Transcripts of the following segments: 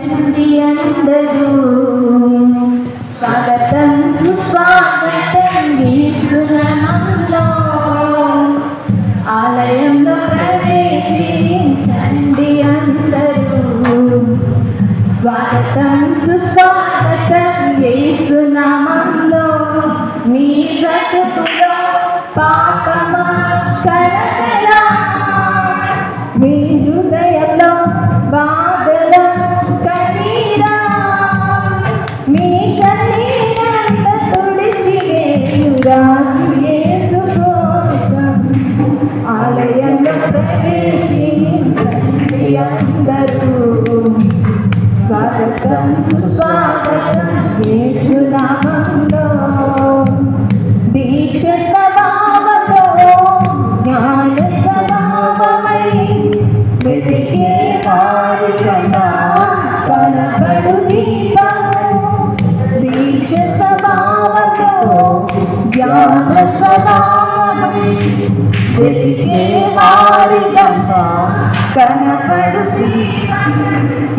చండి అందరూ స్వాగతం సుస్వాగతం యేసునామంలో ఆలయంలో ప్రవేశించండి అందరూ స్వాగతం సుస్వాగతం యేసునామంలో మీ బ్రతుకులో పాపమా కలకలా మీ హృదయంలో బాధలో కన్నీరా మీ కన్నీరంత తుడిచివేయు రాజు యేసు కోసం ఆలయంలో ప్రవేశించండి అందరూ స్వాగతం సుస్వాగతం యేసునామంలో దీక్ష స్వభావతో జ్ఞాన స్వభావమై వెతికే వారి కన్నా కనబడు దీపము దీక్ష స్వభావతో జ్ఞాన స్వభావమై వెతికే వారి కన్నా కనబడు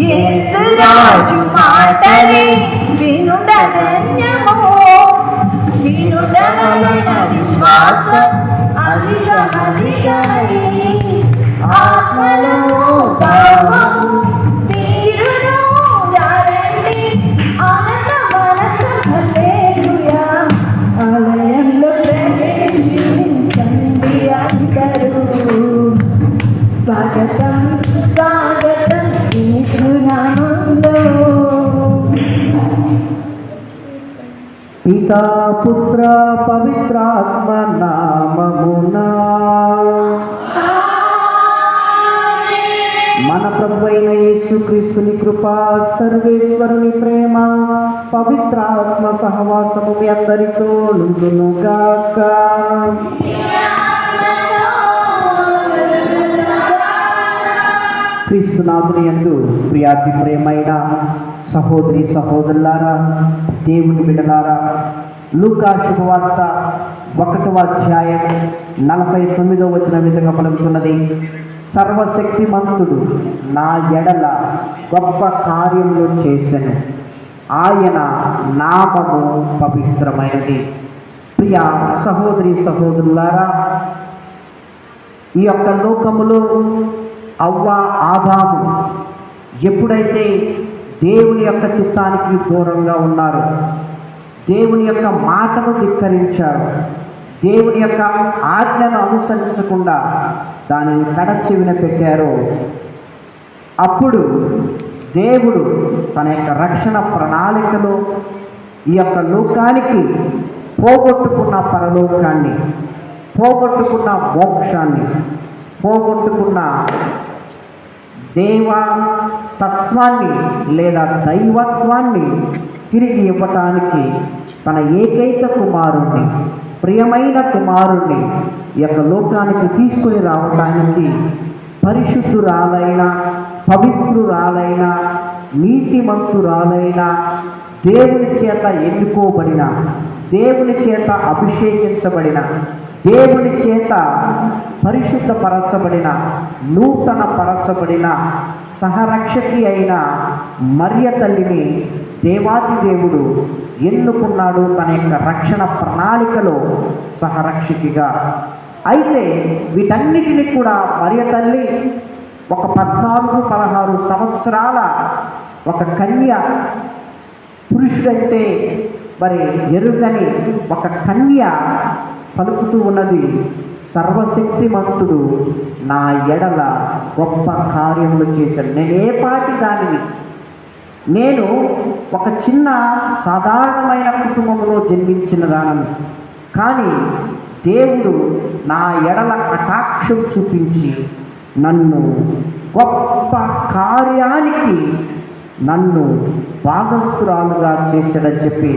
యేసు రాజు మాటలే వినుడనన్యమో వినుడవలన విశ్వాసం అధికమై ఆత్మలో భావము తీరును రండి ఆనంద మనసు హల్లెలూయా ఆలయంలో ప్రవేశించండి అందరూ స్వాగతం సుస్వాగతం యేసునామంలో పితా పుత్ర పవిత్రాత్మ నామమునా మన ప్రభువైన యేసుక్రీస్తుని కృప సర్వేశ్వరుని ప్రేమ పవిత్రాత్మ సహవాసము మీ అందరితో నుండును గాక. క్రీస్తునాథుని యందు ప్రియాతి ప్రేమైన సహోదరి సహోదరులారా, దేవుని బిడ్డలారా, లూకా శుభవార్త 1వ అధ్యాయం 49వ వచనం విధంగా పలుకుతున్నది, సర్వశక్తిమంతుడు నా ఎడల గొప్ప కార్యములు చేసెను, ఆయన నామము పవిత్రమైనది. ప్రియ సహోదరి సహోదరులారా, ఈ యొక్క లోకములో అవ్వ ఆదాము ఎప్పుడైతే దేవుని యొక్క చిత్తానికి దూరంగా ఉన్నారు, దేవుని యొక్క మాటను ధిక్కరించారు, దేవుని యొక్క ఆజ్ఞను అనుసరించకుండా దానిని కడచెవిన పెట్టారో, అప్పుడు దేవుడు తన యొక్క రక్షణ ప్రణాళికలో ఈ యొక్క లోకానికి పోగొట్టుకున్న పరలోకాన్ని, పోగొట్టుకున్న మోక్షాన్ని, పోగొట్టుకున్న దేవ తత్వాన్ని లేదా దైవత్వాన్ని తిరిగి ఇవ్వటానికి తన ఏకైక కుమారుణ్ణి, ప్రియమైన కుమారుణ్ణి ఈ యొక్క లోకానికి తీసుకుని రావడానికి పరిశుద్ధురాలైన, పవిత్రురాలైన, నీతిమంతురాలైన, దేవుని చేత ఎన్నుకోబడిన, దేవుని చేత అభిషేకించబడిన, దేవుని చేత పరిశుద్ధపరచబడిన, నూతన పరచబడిన సహరక్షకి అయిన మరియ తల్లిని దేవాది దేవుడు ఎన్నుకున్నాడు తన యొక్క రక్షణ ప్రణాళికలో సహరక్షకిగా. అయితే వీటన్నిటిని కూడా మరియ తల్లి ఒక 14-16 సంవత్సరాల ఒక కన్య, పురుషుడంటే మరి ఎరుగని ఒక కన్య పలుకుతూ ఉన్నది, సర్వశక్తిమంతుడు నా ఎడల గొప్ప కార్యములు చేశాడు. నేనే పాటి దానిని, నేను ఒక చిన్న సాధారణమైన కుటుంబంలో జన్మించిన దానను, కానీ దేవుడు నా ఎడల కటాక్షం చూపించి నన్ను గొప్ప కార్యానికి నన్ను భాగస్థురాలుగా చేశాడని చెప్పి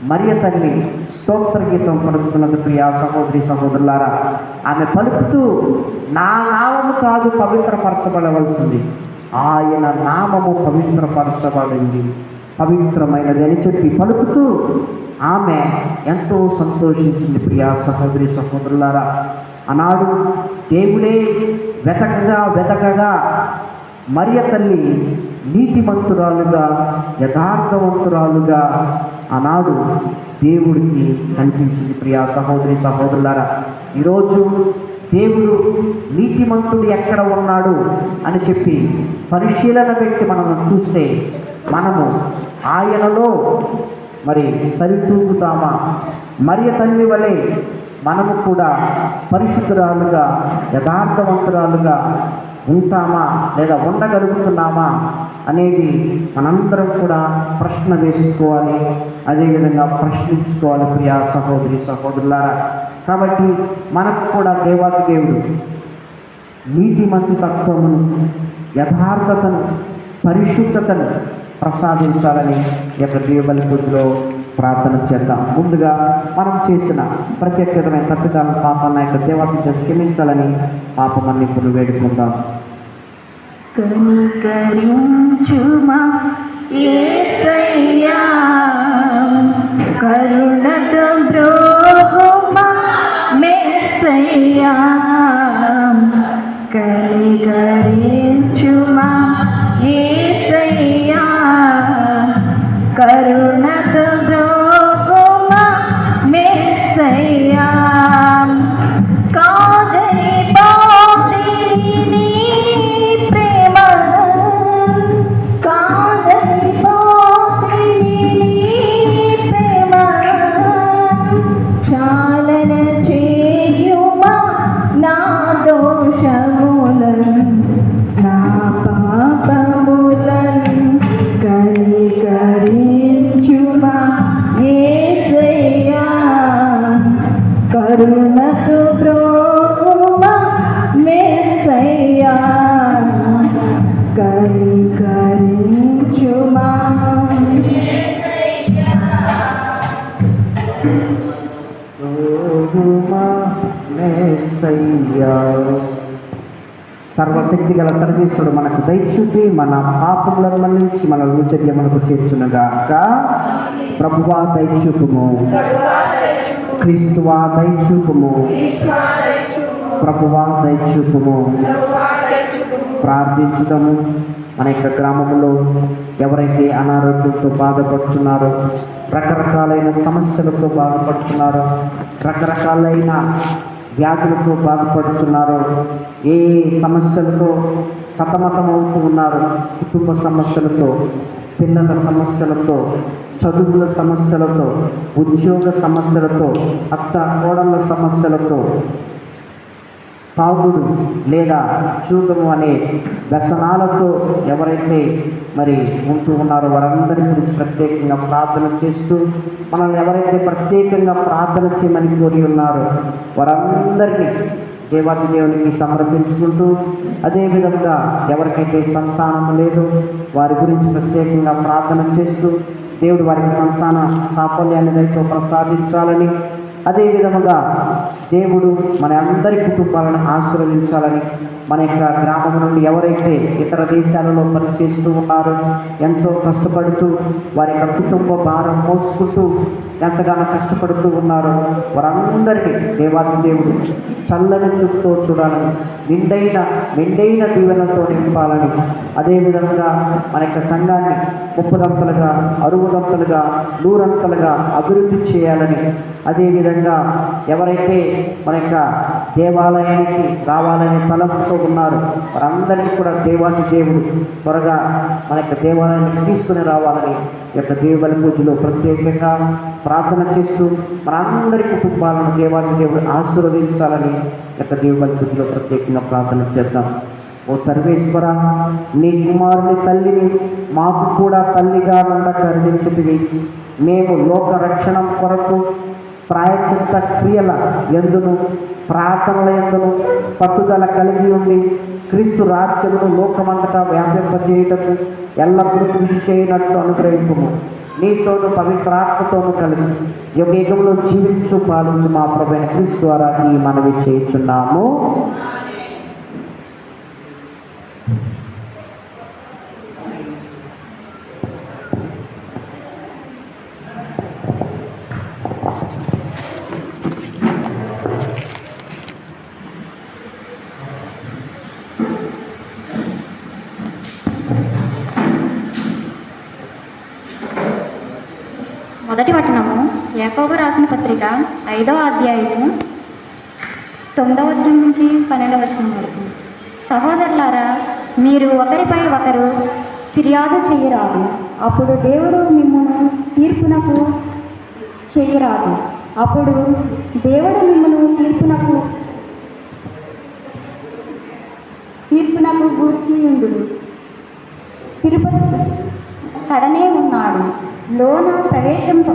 మరియ తల్లి స్తోత్ర గీతం పలుకుతున్నది. ప్రియా సహోదరి సహోదరులారా, ఆమె పలుకుతూ నా నామము కాదు పవిత్రపరచబడవలసింది, ఆయన నామము పవిత్రపరచబడింది, పవిత్రమైనది అని చెప్పి పలుకుతూ ఆమె ఎంతో సంతోషించింది. ప్రియా సహోదరి సహోదరులారా, ఆనాడు దేవుడే వెతకగా వెతకగా మరియ తల్లి నీతిమంతురాలుగా, యథార్థవంతురాలుగా ఆనాడు దేవుడికి కనిపించింది. ప్రియా సహోదరి సహోదరులారా, ఈరోజు దేవుడు నీతిమంతుడు ఎక్కడ ఉన్నాడు అని చెప్పి పరిశీలన పెట్టి మనం చూస్తే మనము ఆయనలో మరి సరితూగుతామా? మరియ తల్లి వలె మనము కూడా పరిశుద్ధురాలుగా, యథార్థవంతురాలుగా ఉంటామా లేదా ఉండగలుగుతున్నామా అనేది మనందరం కూడా ప్రశ్న వేసుకోవాలి, అదేవిధంగా ప్రశ్నించుకోవాలి ప్రియా సహోదరి సహోదరులారా. కాబట్టి మనకు కూడా దేవాది దేవుడు నీతిమంతి తత్వమును, యథార్థతను, పరిశుద్ధతను ప్రసాదించాలని ఈ యొక్క దేవుని పూజలో ప్రార్థన చేద్దాం. ముందుగా మనం చేసిన ప్రత్యేకమైన తప్పిదాలను, పాపాలను యొక్క దేవాది క్షమించాలని పాప మన్నిపులు వేడుకుందాం. కనికరించుమా యేసయ్యా, కరుణతో బ్రోహుమా మెస్సయ్యా, కనికరించుమా యేసయ్యా, కరుణతో బ్రోహుమా మెస్సయ్యా, కాదని బాధిని నీ ప్రేమ, కాదని బాధిని నీ ప్రేమ, చాలన చేయుమా నా దోషములను, నా పాపములను, కనికరించుమా యేసయ్యా, కరుణతో బ్రోహుమా మెస్సయ్యా, కనికరించుమా. సర్వశక్తి గల సర్వేశ్వరుడు మనకు దయచూపి మన పాపములను మన్నించి మన మనకు చేర్చునగాక. ప్రభువా దయచూపుము, క్రీస్తువా దయచూపుము, ప్రభువా దయచూపుము. ప్రార్థించుదాము. మన యొక్క గ్రామంలో ఎవరైతే అనారోగ్యంతో బాధపడుతున్నారో, రకరకాలైన సమస్యలతో బాధపడుతున్నారో, రకరకాలైన వ్యాధులతో బాధపడుతున్నారో, ఏ సమస్యలతో సతమతమవుతూ ఉన్నారో, కుటుంబ సమస్యలతో, పిల్లల సమస్యలతో, చదువుల సమస్యలతో, ఉద్యోగ సమస్యలతో, అత్త కోడళ్ళ సమస్యలతో, తాగుడు లేదా చూడము అనే వ్యసనాలతో ఎవరైతే మరి ఉంటూ ఉన్నారో వారందరి గురించి ప్రత్యేకంగా ప్రార్థన చేస్తూ, మనల్ని ఎవరైతే ప్రత్యేకంగా ప్రార్థన చేయమని కోరి ఉన్నారో వారందరినీ దేవాది దేవునికి సమర్పించుకుంటూ, అదేవిధంగా ఎవరికైతే సంతానం లేదో వారి గురించి ప్రత్యేకంగా ప్రార్థన చేస్తూ దేవుడు వారికి సంతాన సాఫల్యాన్ని దయతో ప్రసాదించాలని, అదేవిధముగా దేవుడు మన అందరి కుటుంబాలను ఆశీర్వదించాలని, మన యొక్క గ్రామం నుండి ఎవరైతే ఇతర దేశాలలో పనిచేస్తూ ఉన్నారో, ఎంతో కష్టపడుతూ వారి యొక్క కుటుంబ భారం మోసుకుంటూ ఎంతగానో కష్టపడుతూ ఉన్నారో వారందరికీ దేవాది దేవుడు చల్లని చూపుతో చూడాలని, మెండైన దీవెనతో నింపాలని, అదేవిధంగా మన యొక్క సంఘాన్ని 30దంతలుగా, 60దంతలుగా, 100ంతలుగా అభివృద్ధి చేయాలని, అదేవిధంగా ఎవరైతే మన యొక్క దేవాలయానికి రావాలని తలంపుతో ఉన్నారు వారందరినీ కూడా దేవాది దేవుడు త్వరగా మన యొక్క దేవాలయానికి తీసుకుని రావాలని ఈ యొక్క దేవుని పూజలో ప్రత్యేకంగా ప్రార్థన చేస్తూ మనందరి కుటుంబాలను దేవాది దేవుడు ఆశీర్వదించాలని ఈ యొక్క దేవుని పూజలో ప్రత్యేకంగా ప్రార్థన చేద్దాం. ఓ సర్వేశ్వర, నీ కుమారుని తల్లిని మాకు కూడా తల్లిగా నుండ కరుణించుటివి. మేము లోక రక్షణ కొరకు ప్రాయశ్చిత్త క్రియల యందును, ప్రార్థనల యందును పట్టుదల కలిగి ఉండి క్రీస్తు రాజ్యమును లోకమంతటా వ్యాపింపజేయుటకు ఎల్లప్పుడూ కృషి చేయనట్లు అనుగ్రహింపుము. నీతోను పవిత్రాత్మతోను కలిసి యుగయుగంలో జీవించు పాలించు మా ప్రభువైన క్రీస్తు ద్వారా ఈ మనవి చేయుచున్నాము. మొదటి పట్టణము యాకోబు రాసిన పత్రిక 5వ అధ్యాయము 9వ వచనం నుంచి 12వ వచనం వరకు. సహోదరులారా, మీరు ఒకరిపై ఒకరు ఫిర్యాదు చేయరాదు, అప్పుడు దేవుడు మిమ్మును తీర్పునకు చేయరాదు. అప్పుడు దేవుడు మిమ్మును తీర్పునకు గూర్చియుండు. తిరుపతి కడనే ఉన్నాడు, లోన ప్రవేశింప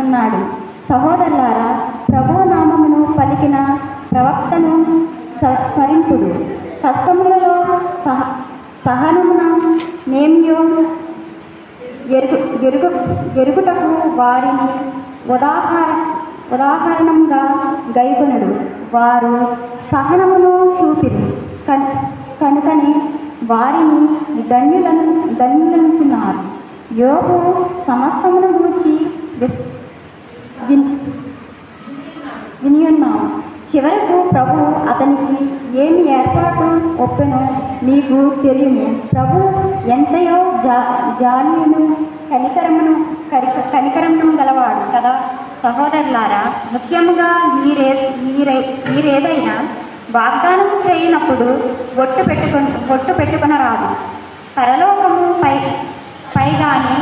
ఉన్నాడు. సహోదరులారా, ప్రభువు నామమును పలికిన ప్రవక్తను స్మరింపుడు. కష్టములలో సహనమున నేమియో ఎరుగుటకు వారిని ఉదాహరణంగా గైకొనడు. వారు సహనమును చూపిరి కనుకనే వారిని ధన్యులంచున్నారు. యోబు సమస్తమును గూర్చి వినియున్నాము. చివరకు ప్రభు అతనికి ఏమి ఏర్పాటు ఒప్పెనో మీకు తెలియము. ప్రభు ఎంతయో జాలియును కనికరమును గలవాడు కదా. సహోదరులారా, ముఖ్యముగా మీరేదైనా వాగ్దానం చేయనప్పుడు బొట్టు పెట్టుకొనరాదు. పరలోకము పైగాని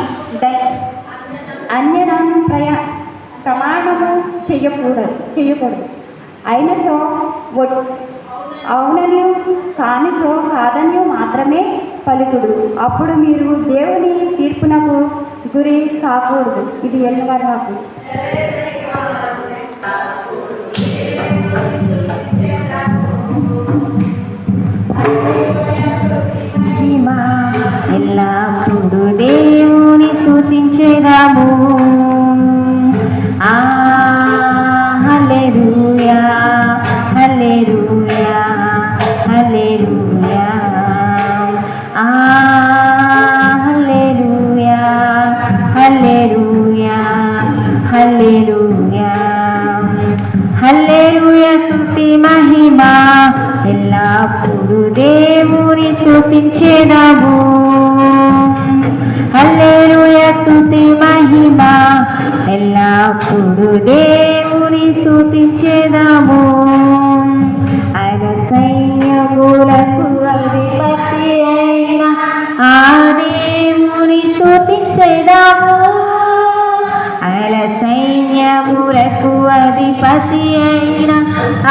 అన్యదానం ప్రమాణము చేయకూడదు. అయినచో అవుననియు కానిచో కాదనియు మాత్రమే పలుకుడు. అప్పుడు మీరు దేవుని తీర్పునకు గురి కాకూడదు. ఇది ఎల్లవారి వాక్కు. ఎల్లప్పుడు దేవుని స్తుతించెదము. హల్లెలూయా, హల్లెలూయా, హల్లెలూయా. హల్లెలూయా, హల్లెలూయా, హల్లెలూయా. హల్లెలూయా, స్తుతి మహిమ ఎల్లప్పుడు దేవుని స్తుతించెదము. హల్లెలూయా, స్తుతి మహిమ ఎల్లప్పుడు దేవుని స్తుతించెదము. ఆయన సైన్యములకు అధిపతి అయిన ఆ దేవుని స్తుతించెదము. ఆయన సైన్యములకు అధిపతి అయిన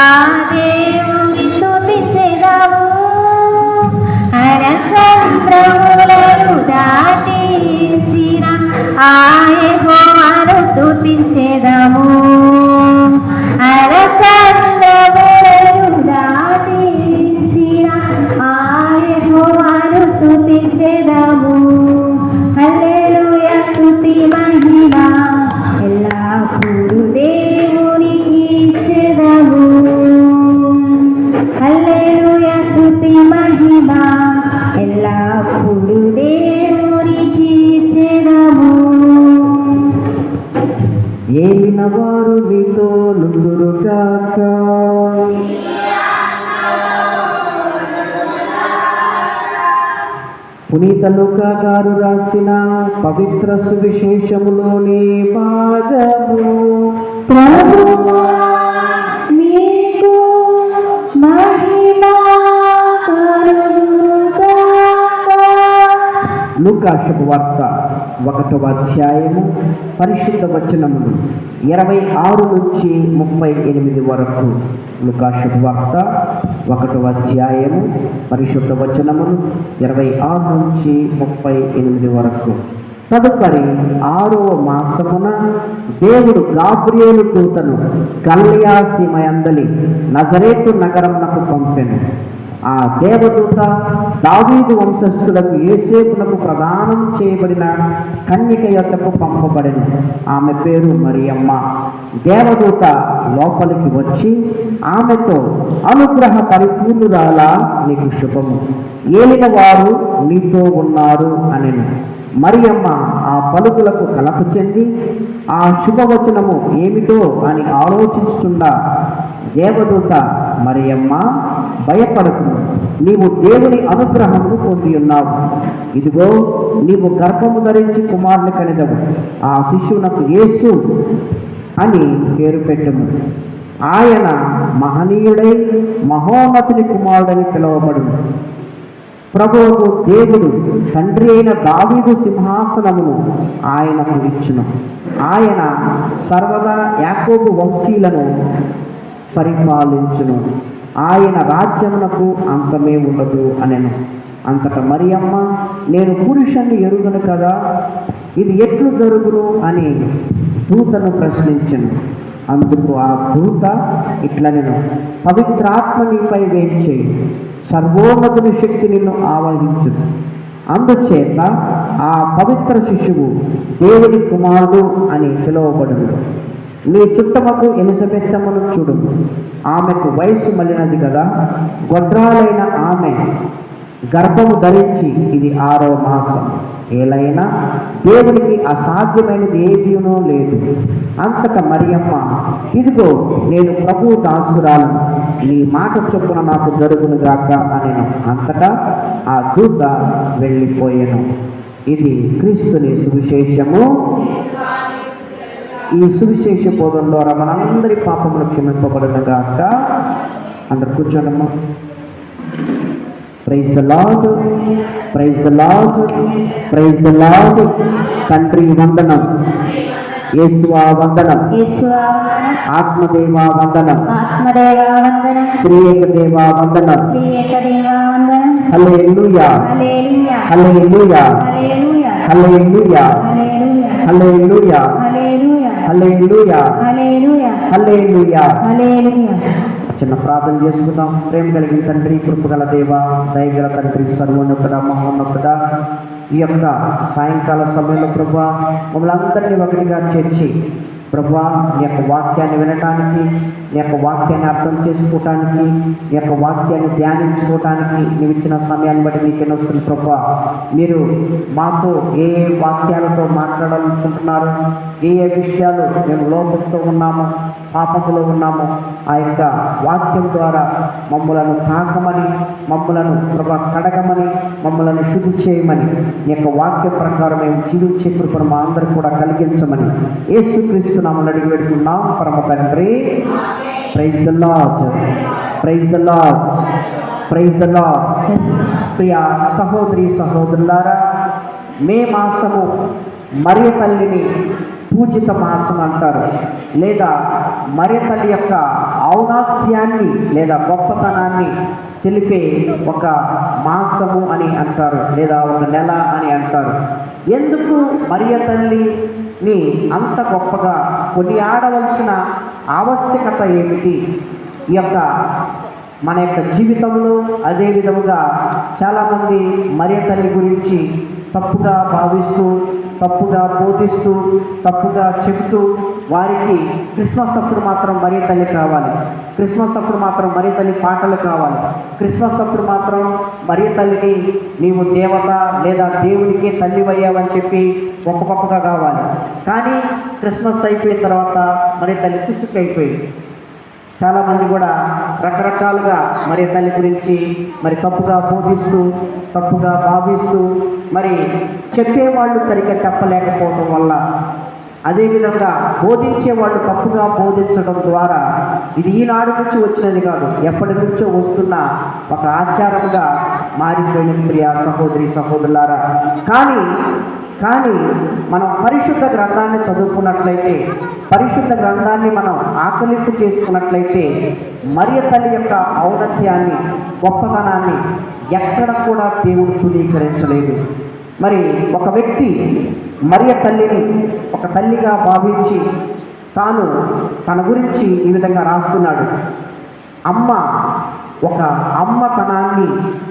ఆ దేవుని స్తుతించెదము. ఆయన సంద్రములను దాటించిన ఆ యెహోవాను స్తుతించెదము. ఆయన సంద్రములను దాటించిన ఆ యెహోవాను స్తుతించెదము. హల్లెలూయా, స్తుతి మహిమ ఎల్లప్పుడు దేవునికి ఇచ్చెదము. హల్లెలూయా, స్తుతి మహిమ ఎల్లప్పుడు దేవునికి ఇచ్చెదము. ఏలిన వారు మీతో నుందురు కాక. పునీత లూకా గారు రాసిన పవిత్ర సువిశేషములోని భాగము. ప్రభువా, నీకు మహిమ కలుగుగాక. లూకా శుభవార్త 1వ అధ్యాయము పరిశుద్ధ వచనములు 26 నుంచి 38 వరకు. లూకా శుభవార్త 1వ అధ్యాయము పరిశుద్ధ వచనములు 26 నుంచి 38 వరకు. తదుపరి 6వ మాసమున దేవుడు గాబ్రియేలు దూతను గలిలయ సీమయందలి నజరేతు నగరమునకు పంపెను. ఆ దేవదూత దావీదు వంశస్థులకు యోసేపునకు ప్రదానం చేయబడిన కన్యక యొద్దకు పంపబడెను. ఆమె పేరు మరియమ్మ. దేవదూత లోపలికి వచ్చి ఆమెతో, అనుగ్రహ పరిపూర్ణురాలా, నీకు శుభము, ఏలిన వారు నీతో ఉన్నారు అనెను. మరియమ్మ ఆ పలుకులకు కలత చెంది ఆ శుభవచనము ఏమిటో అని ఆలోచించుచుండా దేవదూత, మరియమ్మ, భయపడకు, నీవు దేవుని అనుగ్రహమును పొంది ఉన్నావు, ఇదిగో నీవు గర్భము ధరించి కుమారుని కనిదవు, ఆ శిశువునకు యేసు అని పేరు పెట్టము. ఆయన మహనీయుడై మహోన్నతుని కుమారుడని పిలువబడును. ప్రభువుకు దేవుడు తండ్రి అయిన దావీదు సింహాసనమును ఆయనకు ఇచ్చును. ఆయన సర్వదా యాకోబు వంశీయులను పరిపాలించును. ఆయన రాజ్యమునకు అంతమే ఉండదు అనెను. అంతటా మరియమ్మ, నేను పురుషుని ఎరుగను కదా, ఇది ఎట్లు జరుగును అని దూతను ప్రశ్నించెను. అందుకు ఆ దూత ఇట్లనెను, పవిత్రాత్మ నీపై వేంచేయి, సర్వోన్నతుని శక్తి నిన్ను ఆవహించును. అందుచేత ఆ పవిత్ర శిశువు దేవుని కుమారుడు అని పిలువబడును. నీ చుట్టమకు ఎలిజబెత్తమ్మను చూడు, ఆమెకు వయస్సు మళ్ళినది కదా, గొడ్రాలైన ఆమె గర్భము ధరించి ఇది 6వ మాసం. ఏలైనా దేవునికి అసాధ్యమైనది ఏదీనూ లేదు. అంతటా మరియమ్మ, ఇదిగో నేను ప్రభువు దాసురాలను, నీ మాట చొప్పున నాకు జరుగును గాక అనెను. అంతటా ఆ దూత వెళ్ళిపోయెను. ఇది క్రీస్తుని సువిశేషము. ఈ సువిశేష బోధన ద్వారా మనందరి పాపములు క్షమింపబడును గాక. అందరు కూర్చోనమ్మా. Praise the lord, praise the lord, praise the lord. తండ్రి వందనం, యేసువా వందనం, ఆత్మదేవా వందనం, త్రియేక దేవా వందనం. హల్లెలూయా, హల్లెలూయా, హల్లెలూయా, హల్లెలూయా, హల్లెలూయా, హల్లెలూయా. చిన్న ప్రార్థన చేసుకుందాం. ప్రేమ కలిగిన తండ్రి, కృపగల దేవ, దయగల తండ్రి, సర్వోన్నతుడ, మహోన్నతుడ, ఈ యొక్క సాయంకాల సమయంలో ప్రభా మమ్మల్ని అందరినీ ఒకటిగా చేర్చి ప్రభా నీ యొక్క వాక్యాన్ని వినటానికి, నీ యొక్క వాక్యాన్ని అర్థం చేసుకోవటానికి, నీ యొక్క వాక్యాన్ని ధ్యానించుకోవటానికి నీవు ఇచ్చిన సమయాన్ని బట్టి నీకు వస్తుంది ప్రభా. మీరు మాతో ఏ వాక్యాలతో మాట్లాడాలనుకుంటున్నారు, ఏ విషయాలు మేము లోపంతో ఉన్నాము, పాపములో ఉన్నాము, ఆ యొక్క వాక్యం ద్వారా మమ్మలను తాకమని, మమ్మలను ప్రభా కడగమని, మమ్మలను శుద్ధి చేయమని, నీ యొక్క వాక్య ప్రకారం మేము జీవించే కృపను మా అందరికి కూడా కలిగించమని యేసుక్రీస్తు నామమున అడిగి పెడుతున్నాం పరమ తండ్రి. Praise the lord, praise the lord, praise the lord. ప్రియ సహోదరి సహోదరులారా, మే మాసము మరియ తల్లిని పూజిత మాసం అంటారు, లేదా మరియ తల్లి యొక్క ఔన్నత్యాన్ని లేదా గొప్పతనాన్ని తెలిపే ఒక మాసము అని అంటారు, లేదా ఒక నెల అని అంటారు. ఎందుకు మరియ తల్లిని అంత గొప్పగా కొనియాడవలసిన ఆవశ్యకత ఏమిటి? ఈ యొక్క మన యొక్క జీవితంలో అదే విధముగా చాలామంది మరియ తల్లి గురించి తప్పుగా భావిస్తూ, తప్పుగా బోధిస్తూ, తప్పుగా చెబుతూ, వారికి క్రిస్మస్ అప్పుడు మాత్రం మరియ తల్లి కావాలి, క్రిస్మస్ అప్పుడు మాత్రం మరియ తల్లి పాటలు కావాలి, క్రిస్మస్ అప్పుడు మాత్రం మరియ తల్లిని నీవు దేవత లేదా దేవునికి తల్లివయ్యావని చెప్పి గొప్పగా కావాలి. కానీ క్రిస్మస్ అయిపోయిన తర్వాత మరియ తల్లి పిసుకు అయిపోయింది. చాలామంది కూడా రకరకాలుగా మరి తల్లి గురించి మరి తప్పుగా బోధిస్తూ, తప్పుగా భావిస్తూ, మరి చెప్పేవాళ్ళు సరిగ్గా చెప్పలేకపోవడం వల్ల, అదేవిధంగా బోధించేవాళ్ళు తప్పుగా బోధించడం ద్వారా ఇది ఈనాడు నుంచి వచ్చినది కాదు, ఎప్పటి నుంచో వస్తున్న ఒక ఆచారంగా మారిపోయిన ప్రియ సహోదరి సహోదరులారా. కానీ మనం పరిశుద్ధ గ్రంథాన్ని చదువుకున్నట్లయితే, పరిశుద్ధ గ్రంథాన్ని మనం ఆకలింపు చేసుకున్నట్లయితే మరియ తల్లి యొక్క ఔన్నత్యాన్ని, గొప్పతనాన్ని ఎక్కడ కూడా దేవుడు తునీకరించలేదు. మరి ఒక వ్యక్తి మరియ తల్లిని ఒక తల్లిగా భావించి తాను తన గురించి ఈ విధంగా రాస్తున్నాడు. ఒక అమ్మతనాన్ని,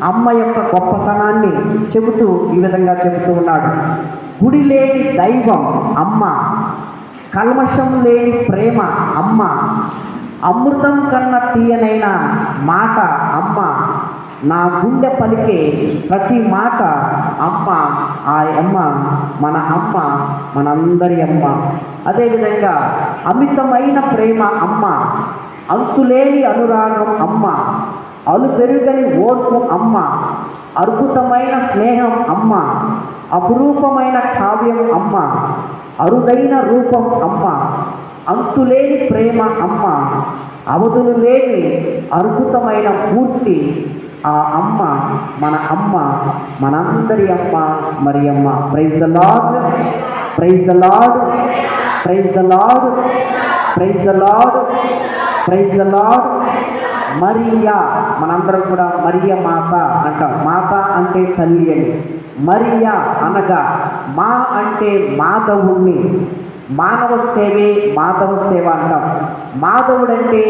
అమ్మ యొక్క గొప్పతనాన్ని చెబుతూ ఈ విధంగా చెబుతూ ఉన్నాడు. గుడి లేని దైవం అమ్మ, కల్మషం లేని ప్రేమ అమ్మ, అమృతం కన్నా తీయనైన మాట అమ్మ, నా గుండె పలికే ప్రతి మాట అమ్మ. ఆ అమ్మ మన అమ్మ, మనందరి అమ్మ. అదేవిధంగా అమితమైన ప్రేమ అమ్మ, అంతులేని అనురాగం అమ్మ, అలు పెరుగని ఓర్పు అమ్మ, అద్భుతమైన స్నేహం అమ్మ, అపురూపమైన కావ్యం అమ్మ, అరుదైన రూపం అమ్మ, అంతులేని ప్రేమ అమ్మ, అవధులు లేని అద్భుతమైన మూర్తి ఆ అమ్మ, మన అమ్మ, మనందరి అమ్మ Mariyamma. Praise the lord, praise the lord, praise the lord, praise the lord, praise the lord. Maria, మనందరం కూడా మరియ మాత అంటాం. మాత అంటే తల్లి అని. మరియా అనగా మా అంటే మాధవుణ్ణి, మానవ సేవే మాధవ సేవ అంటాం. మాధవుడంటే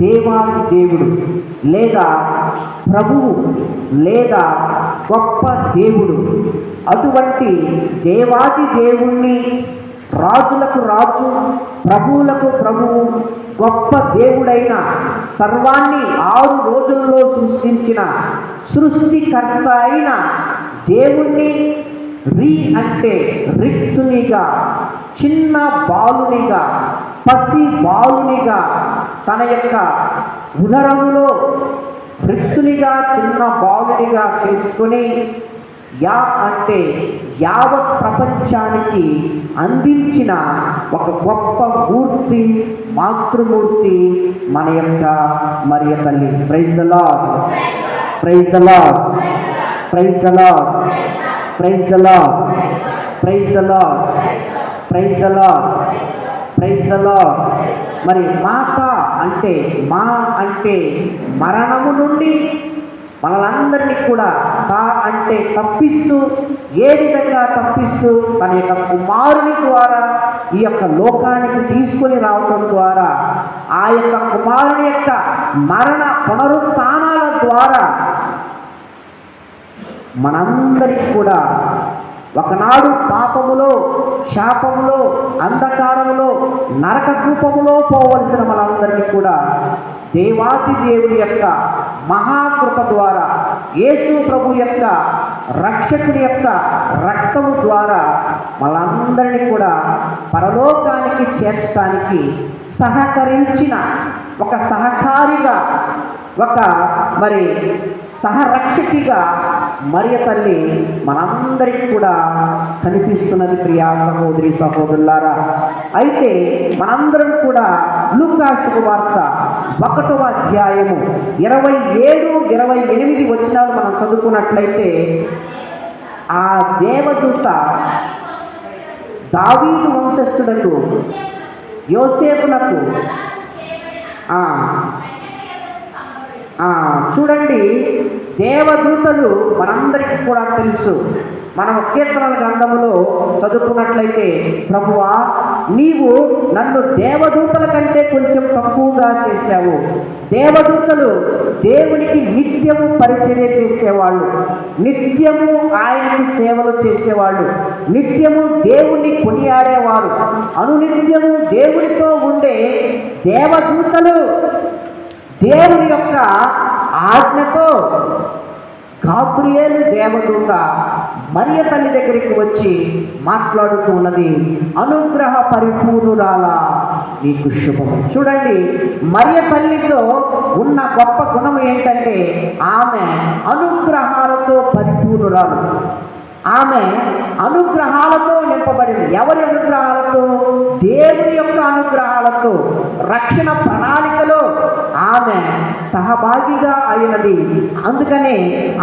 దేవాది దేవుడు లేదా ప్రభువు లేదా గొప్ప దేవుడు. అటువంటి దేవాది దేవుణ్ణి, రాజులకు రాజు, ప్రభువులకు ప్రభువు, గొప్ప దేవుడైన సర్వాన్ని 6 రోజుల్లో సృష్టించిన సృష్టికర్త అయిన దేవుణ్ణి రీ అంటే రిక్తునిగా, చిన్న బాలునిగా, పసి బాలునిగా తన యొక్క ఉదరములో రిక్తునిగా చిన్న బాలునిగా చేసుకొని యా అంటే యావత్ ప్రపంచానికి అందించిన ఒక గొప్ప మూర్తి, మాతృమూర్తి మన యొక్క మరియ తల్లి. Praise the lord, praise the lord, praise the lord, praise the lord, praise the lord, praise the lord, praise the lord. మరి మాత అంటే మా అంటే మరణము నుండి మనలందరినీ కూడా తా అంటే తప్పిస్తూ, ఏ విధంగా తప్పిస్తూ తన యొక్క కుమారుని ద్వారా ఈ యొక్క లోకానికి తీసుకొని రావటం ద్వారా, ఆ యొక్క కుమారుని యొక్క మరణ పునరుత్థానాల ద్వారా మనందరికీ కూడా ఒకనాడు పాపములో, శాపములో, అంధకారములో, నరక కూపములో పోవలసిన మనందరినీ కూడా దేవాది దేవుడి యొక్క మహాకృప ద్వారా, యేసు ప్రభు యొక్క రక్షకుడి యొక్క రక్తము ద్వారా మనందరినీ కూడా పరలోకానికి చేర్చడానికి సహకరించిన ఒక సహకారిగా, ఒక మరి సహరక్షకిగా మరియ తల్లి మనందరికి కూడా కనిపిస్తున్నది. ప్రియా సహోదరి సహోదరులారా, అయితే మనందరం కూడా లూకా శుభవార్త 1వ అధ్యాయము 27, 28 వచనాలు మనం చదువుకున్నట్లయితే, ఆ దేవదూత దావీదు వంశస్థులకు యోసేపునకు చూడండి, దేవదూతలు మనందరికీ కూడా తెలుసు. మనం కీర్తనల గ్రంథములో చదువుకున్నట్లయితే, ప్రభువా నీవు నన్ను దేవదూతల కంటే కొంచెం తక్కువగా చేశావు. దేవదూతలు దేవునికి నిత్యము పరిచర్య చేసేవాళ్ళు, నిత్యము ఆయనకి సేవలు చేసేవాళ్ళు, నిత్యము దేవుణ్ణి కొనియాడేవారు. అనునిత్యము దేవునితో ఉండే దేవదూతలు దేవుని యొక్క ఆజ్ఞతో గాబ్రియేలు దేవదూత మరియ తల్లి దగ్గరికి వచ్చి మాట్లాడుతూ ఉన్నది, అనుగ్రహ పరిపూర్ణురాలా నీకు శుభము. చూడండి, మరియ తల్లితో ఉన్న గొప్ప గుణం ఏంటంటే ఆమె అనుగ్రహాలతో పరిపూర్ణురాలు. ఆమె అనుగ్రహాలతో నింపబడింది. ఎవరి అనుగ్రహాలతో? దేవుని యొక్క అనుగ్రహాలతో. రక్షణ ప్రణాళికలో ఆమె సహభాగిగా అయినది. అందుకనే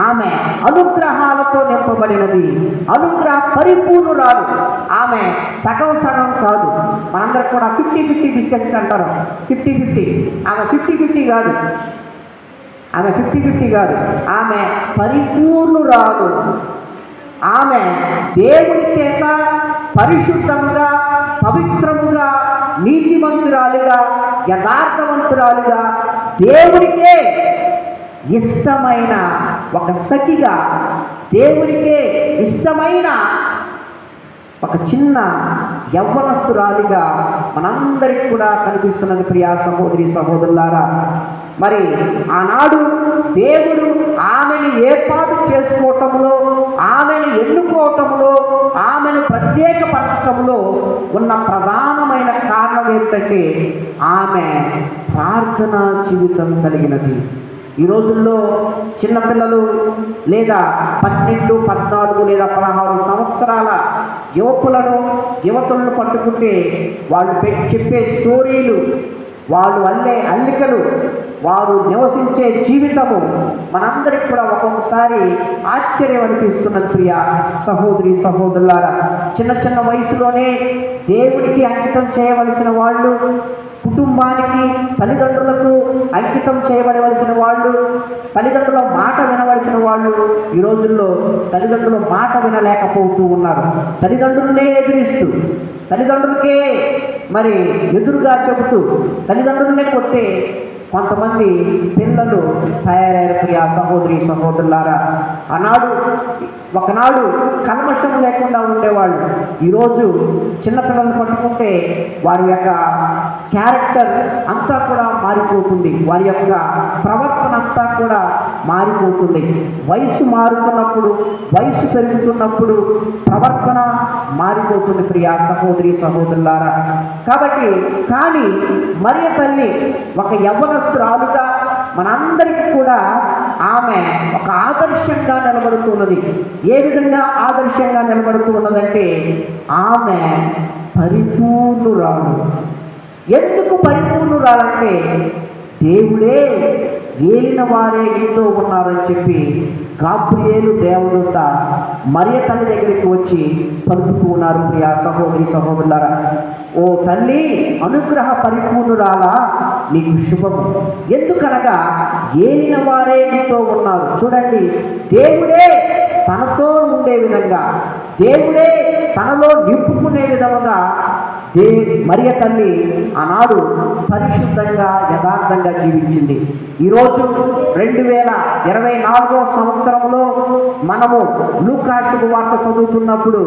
ఆమె అనుగ్రహాలతో నింపబడినది, అనుగ్రహ పరిపూర్ణురాలు. ఆమె సగం సగం కాదు. మనందరూ కూడా 50-50 డిస్కషన్ అంటారు. 50-50. ఆమె 50-50 కాదు. ఆమె 50-50 కాదు. ఆమె పరిపూర్ణురాలు. ఆమె దేవుని చేత పరిశుద్ధముగా, పవిత్రముగా, నీతిమంతురాలుగా, యథార్థవంతురాలుగా, దేవునికే ఇష్టమైన ఒక సఖిగా, దేవునికే ఇష్టమైన ఒక చిన్న యవ్వనస్తురాలిగా మనందరికి కూడా కనిపిస్తున్నది. ప్రియా సహోదరి సహోదరులారా, మరి ఆనాడు దేవుడు ఆమెను ఏర్పాటు చేసుకోవటంలో, ఆమెను ఎన్నుకోవటంలో, ఆమెను ప్రత్యేకపరచటంలో ఉన్న ప్రధానమైన కారణం ఏంటంటే ఆమె ప్రార్థనా జీవితం కలిగినది. ఈ రోజుల్లో చిన్నపిల్లలు లేదా 12, 14 లేదా 16 సంవత్సరాల యువకులను యువతులను పట్టుకుంటే వాళ్ళు చెప్పే స్టోరీలు, వాళ్ళు అల్లికలు, వారు నివసించే జీవితము మనందరికి కూడా ఒక్కొక్కసారి ఆశ్చర్యం అనిపిస్తున్నది. ప్రియ సహోదరి సహోదరులారా, చిన్న చిన్న వయసులోనే దేవుడికి అంకితం చేయవలసిన వాళ్ళు, కుటుంబానికి తల్లిదండ్రులకు అంకితం చేయబడవలసిన వాళ్ళు, తల్లిదండ్రుల మాట వినవలసిన వాళ్ళు ఈ రోజుల్లో తల్లిదండ్రుల మాట వినలేకపోతూ ఉన్నారు. తల్లిదండ్రులనే ఎదిరిస్తూ, తల్లిదండ్రులకే మరి ఎదురుగా చెబుతూ, తల్లిదండ్రులనే కొట్టే కొంతమంది పిల్లలు తయారయ్యారు. ప్రియ సహోదరి సహోదరులారా, ఒకనాడు కల్మషం లేకుండా ఉండేవాళ్ళు ఈరోజు చిన్నపిల్లలు పట్టుకుంటే వారి యొక్క క్యారెక్టర్ అంతా కూడా మారిపోతుంది, వారి యొక్క ప్రవర్తన అంతా కూడా మారిపోతుంది. వయసు మారుతున్నప్పుడు, వయసు పెరుగుతున్నప్పుడు ప్రవర్తన మారిపోతుంది. ప్రియ సహోదరి సహోదరులారా, కానీ మరియ తల్లి ఒక యవ్వనస్తురాలుగా మనందరికీ కూడా ఆమె ఒక ఆదర్శంగా నిలబడుతున్నది. ఏ విధంగా ఆదర్శంగా నిలబడుతూ ఉన్నదంటే, ఆమె పరిపూర్ణురాలు. ఎందుకు పరిపూర్ణురాలంటే, దేవుడే ఏలిన వారే నీతో ఉన్నారని చెప్పి గాబ్రియేలు దేవదూత మరియ తల్లి దగ్గరికి వచ్చి పలుకుతూ ఉన్నారు. ప్రియ సహోదరి సహోదరులారా, ఓ తల్లి అనుగ్రహ పరిపూర్ణురాలా, నీకు శుభము. ఎందుకనగా ఏలిన వారే నీతో ఉన్నారు. చూడండి, దేవుడే తనతో ఉండే విధంగా, దేవుడే తనలో నింపుకునే విధంగా మరియ తల్లి ఆనాడు పరిశుద్ధంగా యథార్థంగా జీవించింది. ఈరోజు 2024 సంవత్సరంలో మనము లూకా శుభవార్త చదువుతున్నప్పుడు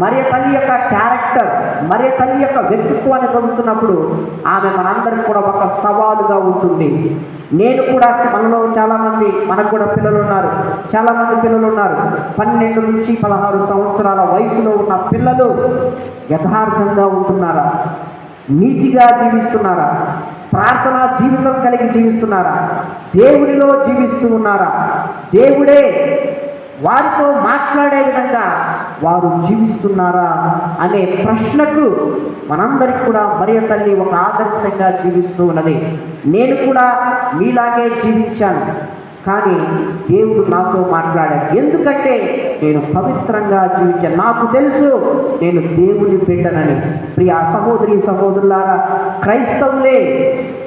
మరియ తల్లి యొక్క క్యారెక్టర్, మరియ తల్లి యొక్క వ్యక్తిత్వాన్ని చదువుతున్నప్పుడు ఆమె మనందరికి కూడా ఒక సవాలుగా ఉంటుంది. నేను కూడా, మనలో చాలామంది, మనకు కూడా పిల్లలు ఉన్నారు, చాలామంది పిల్లలు ఉన్నారు. 12 నుంచి 16 సంవత్సరాల వయసులో ఉన్న పిల్లలు యథార్థంగా ఉంటున్నారా? నీతిగా జీవిస్తున్నారా? ప్రార్థనా జీవితం కలిగి జీవిస్తున్నారా? దేవునిలో జీవిస్తూ ఉన్నారా? దేవుడే వారితో మాట్లాడే విధంగా వారు జీవిస్తున్నారా అనే ప్రశ్నకు మనందరికి కూడా మరియ తల్లి ఒక ఆదర్శంగా జీవిస్తూ ఉన్నది. నేను కూడా మీలాగే జీవించాను, కానీ దేవుడు నాతో మాట్లాడాడు. ఎందుకంటే నేను పవిత్రంగా జీవించాను, నాకు తెలుసు నేను దేవుని బిడ్డనని. ప్రియ సహోదరి సహోదరులారా,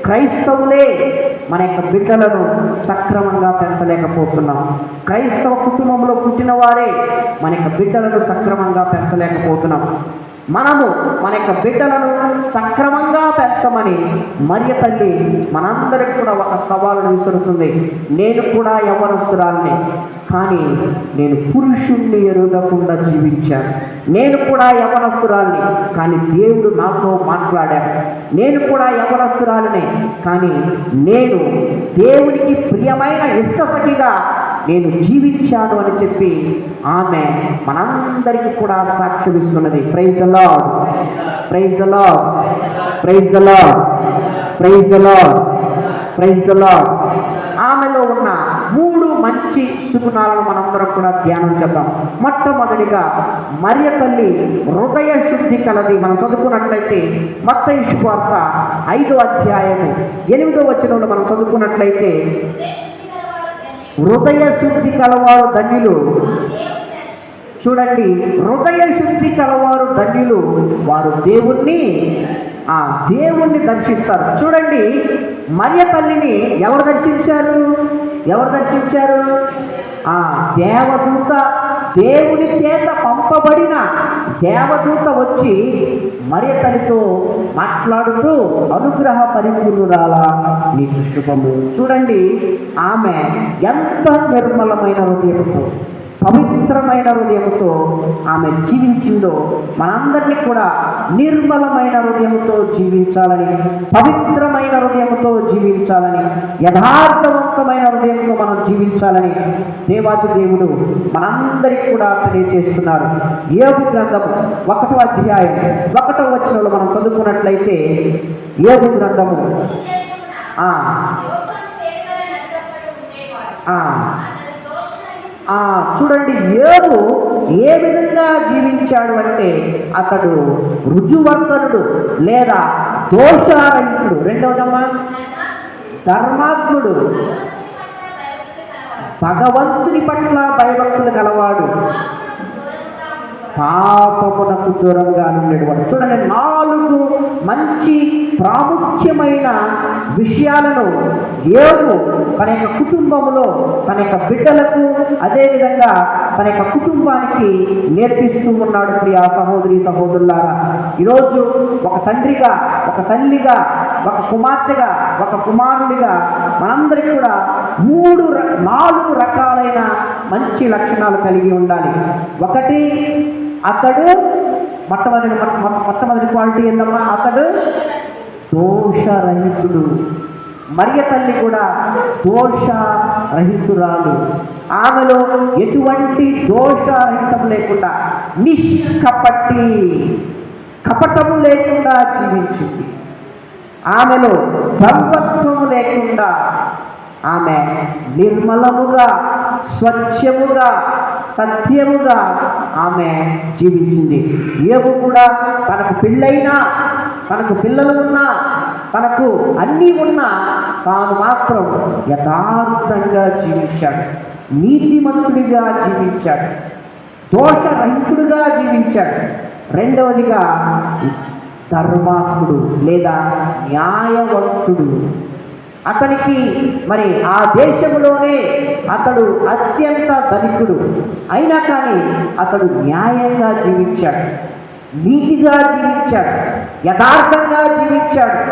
క్రైస్తవులే మన యొక్క బిడ్డలను సక్రమంగా పెంచలేకపోతున్నాం. క్రైస్తవ కుటుంబంలో పుట్టిన వారే మన యొక్క బిడ్డలను సక్రమంగా పెంచలేకపోతున్నాం. మనము మన యొక్క బిడ్డలను సక్రమంగా పెంచమని మరియ తల్లి మనందరికి కూడా ఒక సవాలును విసురుతుంది. నేను కూడా యవ్వనస్తురాల్ని, కానీ నేను పురుషుణ్ణి ఎరుగకుండా జీవించాను. నేను కూడా యవ్వనస్తురాల్ని, కానీ దేవుడు నాతో మాట్లాడాడు. నేను కూడా యవ్వనస్తురాలినే, కానీ నేను దేవునికి ప్రియమైన ఇష్టసఖిగా నేను జీవించాను అని చెప్పి ఆమె మనందరికీ కూడా సాక్ష్యమిస్తున్నది. Praise the lord, praise the lord, praise the lord, praise the lord, praise the lord. ఆమెలో ఉన్న 3 మంచి సుగుణాలను మనందరం కూడా ధ్యానం చేద్దాం. మొట్టమొదటిగా మరియ తల్లి హృదయ శుద్ధి కలది. మనం చదువుకున్నట్లయితే మత్తయి శుభవార్త 5వ అధ్యాయము 8వ వచనంలో మనం చదువుకున్నట్లయితే, హృదయ శుద్ధి కలవారు ధన్యులు. చూడండి, హృదయ శుద్ధి కలవారు ధన్యులు, వారు దేవుణ్ణి దర్శిస్తారు. చూడండి, మరియ తల్లిని ఎవరు దర్శించారు? దేవదూత, దేవుని చేత పంపబడిన దేవదూత వచ్చి మరియ తల్లితో మాట్లాడుతూ, అనుగ్రహ పరిపూర్ణురాలా, నీకు శుభము. చూడండి, ఆమె ఎంత నిర్మలమైన హృదయంతో, పవిత్రమైన హృదయంతో ఆమె జీవించిందో మనందరినీ కూడా నిర్మలమైన హృదయంతో జీవించాలని, పవిత్రమైన హృదయంతో జీవించాలని, యథార్థవంతమైన హృదయంతో మనం జీవించాలని దేవాది దేవుడు మనందరికీ కూడా తెలియజేస్తున్నారు. యోబు గ్రంథము 1వ అధ్యాయం 1వ వచనంలో మనం చదువుకున్నట్లయితే, యోబు గ్రంథము ఆ, చూడండి, యోబు ఏ విధంగా జీవించాడు అంటే అతడు రుజువర్తనుడు లేదా దోషారహితుడు. రెండవదమ్మా, ధర్మాత్ముడు, భగవంతుని పట్ల భయభక్తులు గలవాడు, పాపమునకు దూరంగా ఉండేవాడు. చూడండి, 4 మంచి ప్రాముఖ్యమైన విషయాలను యోబు తన యొక్క కుటుంబంలో, తన యొక్క బిడ్డలకు, అదేవిధంగా తన యొక్క కుటుంబానికి నేర్పిస్తూ ఉన్నాడు. ప్రియ సహోదరి సహోదరులారా, ఈరోజు ఒక తండ్రిగా, ఒక తల్లిగా, ఒక కుమార్తెగా, ఒక కుమారుడిగా మనందరికీ కూడా 4 రకాలైన మంచి లక్షణాలు కలిగి ఉండాలి. ఒకటి, అతడు మొట్టమొదటి క్వాలిటీ ఏందమ్మా? అతడు దోషరహితుడు. మరియ తల్లి కూడా దోషరహితురాలు. ఆమెలో ఎటువంటి దోషరహితం లేకుండా, నిష్కపటి, కపటము లేకుండా జీవించింది. ఆమెలో ద్వంద్వత్వము లేకుండా ఆమె నిర్మలముగా, స్వచ్ఛముగా, సత్యముగా ఆమె జీవించింది. యోబు కూడా తనకు పెళ్ళైనా, తనకు పిల్లలు ఉన్నా, తనకు అన్నీ ఉన్నా తాను మాత్రం యథార్థంగా జీవించాడు, నీతిమంతుడిగా జీవించాడు, దోషరహితుడుగా జీవించాడు. రెండవదిగా ధర్మాత్ముడు లేదా న్యాయవంతుడు. అతనికి మరి ఆ దేశంలోనే అతడు అత్యంత ధనికుడు అయినా కానీ అతడు న్యాయంగా జీవించాడు, నీతిగా జీవించాడు, యథార్థంగా జీవించాడు,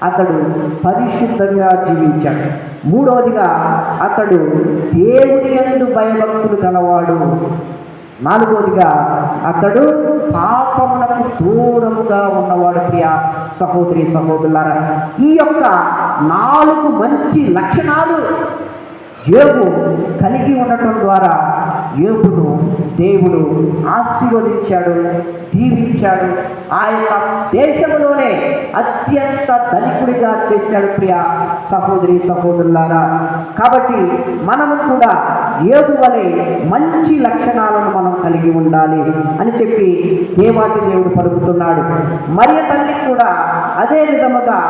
అతడు పరిశుద్ధంగా జీవించాడు. మూడవదిగా అతడు దేవుని యందు భయభక్తులు గలవాడు. నాలుగవదిగా అతడు పాపమునకు దూరముగా ఉన్నవాడు. ప్రియ సహోదరి సహోదరులారా, ఈ యొక్క 4 మంచి లక్షణాలు యోబు కలిగి ఉండటం ద్వారా యోబును దేవుడు ఆశీర్వదించాడు, దీవించాడు. ఆ యొక్క దేశంలోనే అత్యంత ధనికుడిగా చేశాడు. ప్రియ సహోదరి సహోదరులారా, కాబట్టి మనము కూడా యోబు వలె మంచి లక్షణాలను మనం కలిగి ఉండాలి అని చెప్పి దేవాతి దేవుడు పలుకుతున్నాడు. మరియ తల్లి కూడా అదే విధముగా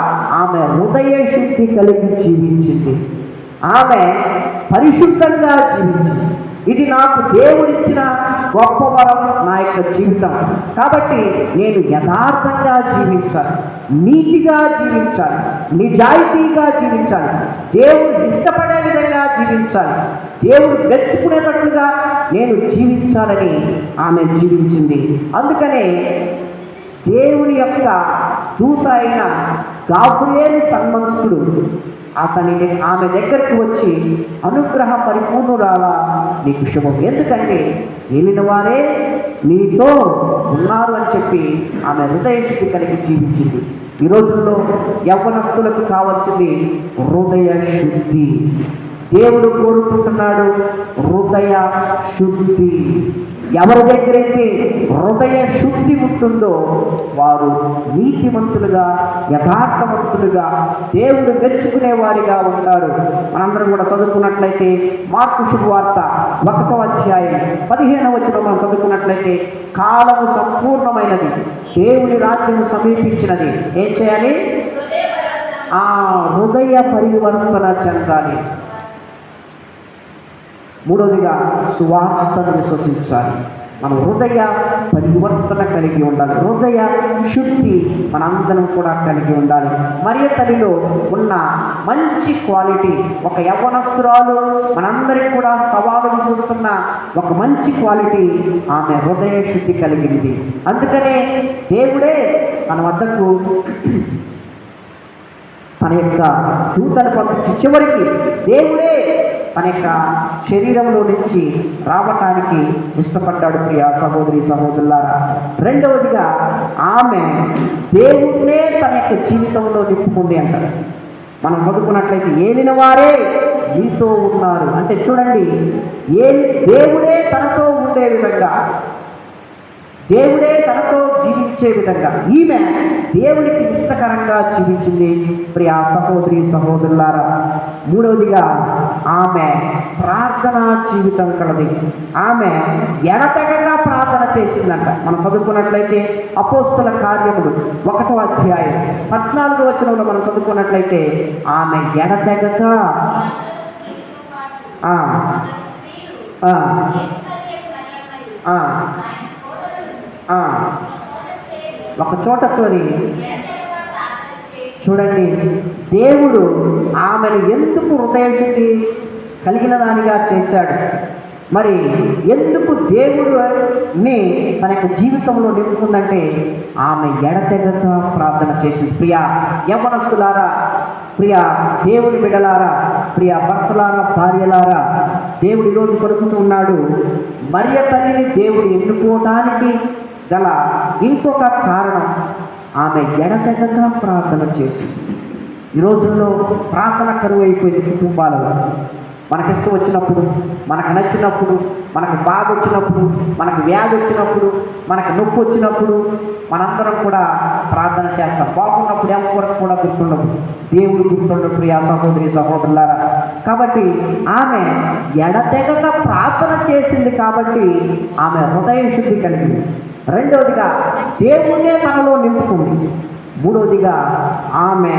ఆమె హృదయ శుద్ధి కలిగి జీవించింది. ఆమె పరిశుద్ధంగా జీవించింది. ఇది నాకు దేవుడిచ్చిన గొప్ప వరం, నా యొక్క జీవితం. కాబట్టి నేను యథార్థంగా జీవించాలి, నీతిగా జీవించాలి, నిజాయితీగా జీవించాలి, దేవుడు ఇష్టపడే విధంగా జీవించాలి, దేవుడు మెచ్చుకునేటట్లుగా నేను జీవించాలని ఆమె జీవించింది. అందుకనే దేవుని యొక్క దూత అయిన గాబ్రియేలు సన్మనస్కుడు ఆమె దగ్గరికి వచ్చి, అనుగ్రహ పరిపూర్ణురాలా, నీకు శుభం, ఎందుకంటే ఏలిన వారే నీతో ఉన్నారు అని చెప్పి ఆమె హృదయ శుద్ధి కలిగి జీవించింది. ఈ రోజుల్లో యవ్వనస్తులకు కావాల్సింది హృదయ శుద్ధి. దేవుడు కోరుకుంటున్నాడు హృదయ శుద్ధి. ఎవరి దగ్గరైతే హృదయ శుద్ధి ఉంటుందో వారు నీతిమంతులుగా, యథార్థవంతులుగా, దేవుడు మెచ్చుకునే వారిగా ఉంటారు. మనందరం కూడా చదువుకున్నట్లయితే మార్కు శుభవార్త 1వ అధ్యాయం 15వ వచనం మనం చదువుకున్నట్లయితే, కాలము సంపూర్ణమైనది, దేవుని రాజ్యం సమీపించినది. ఏం చేయాలి? హృదయ పరివర్తన చెందాలి. మూడవదిగా సువార్తను విశ్వసించాలి. మన హృదయ పరివర్తన కలిగి ఉండాలి, హృదయ శుద్ధి మనందరం కూడా కలిగి ఉండాలి. మరియ తల్లిలో ఉన్న మంచి క్వాలిటీ, ఒక యవ్వనస్తురాలు మనందరికీ కూడా సవాలు విసురుతున్న ఒక మంచి క్వాలిటీ, ఆమె హృదయ శుద్ధి కలిగింది. అందుకనే దేవుడే మన వద్దకు తన యొక్క దూతను పంపించి, చివరికి దేవుడే తన యొక్క శరీరంలో నుంచి రావటానికి ఇష్టపడ్డాడు. ప్రియ సహోదరి సహోదరులారా, రెండవదిగా ఆమె దేవుణ్ణే తన యొక్క జీవితంలో నింపుకుంది అంటారు. మనం చదువుకున్నట్లయితే ఏలిన వారే నీతో ఉన్నారు అంటే చూడండి, దేవుడే తనతో ఉండే విధంగా, దేవుడే తనతో జీవించే విధంగా ఈమె దేవునికి ఇష్టకరంగా జీవించింది. ప్రియ సహోదరి సహోదరులారా, మూడవదిగా ఆమె ప్రార్థనా జీవితం కలది. ఆమె ఎడతెగక ప్రార్థన చేసిందంట. మనం చదువుకున్నట్లయితే అపోస్తుల కార్యములు 1వ అధ్యాయం 14వ వచనంలో మనం చదువుకున్నట్లయితే ఆమె ఎడతెగక ఒక చోట చూడండి, దేవుడు ఆమెను ఎందుకు హృదయశుద్ధి కలిగిన దానిగా చేశాడు, మరి ఎందుకు దేవుడిని తన యొక్క జీవితంలో నింపుకుందంటే ఆమె ఎడతెగక ప్రార్థన చేసింది. ప్రియ యవ్వనస్తులారా, ప్రియ దేవుడి బిడ్డలారా, ప్రియ భర్తలారా, భార్యలారా, దేవుడు ఈరోజు పలుకుతూ ఉన్నాడు. మరియ తల్లిని దేవుడు ఎన్నుకోవటానికి గల ఇంకొక కారణం ఆమె ఎడతెగక ప్రార్థన చేసింది. ఈ రోజుల్లో ప్రార్థన కరువు అయిపోయింది కుటుంబాలలో. మనకిష్టం వచ్చినప్పుడు, మనకు నచ్చినప్పుడు, మనకు బాధ వచ్చినప్పుడు, మనకు వ్యాధి వచ్చినప్పుడు, మనకు నొప్పి వచ్చినప్పుడు మనందరం కూడా ప్రార్థన చేస్తాం. బాగున్నప్పుడు ఎవరికి కూడా గుర్తుండదు, దేవుడు గుర్తుండడు. ప్రియ సహోదరి సహోదరులారా, కాబట్టి ఆమె ఎడతెగక ప్రార్థన చేసింది కాబట్టి ఆమె హృదయ శుద్ధి కలిగింది. రెండవదిగా దేవుణ్ణే తనలో నింపుకుంది. మూడవదిగా ఆమె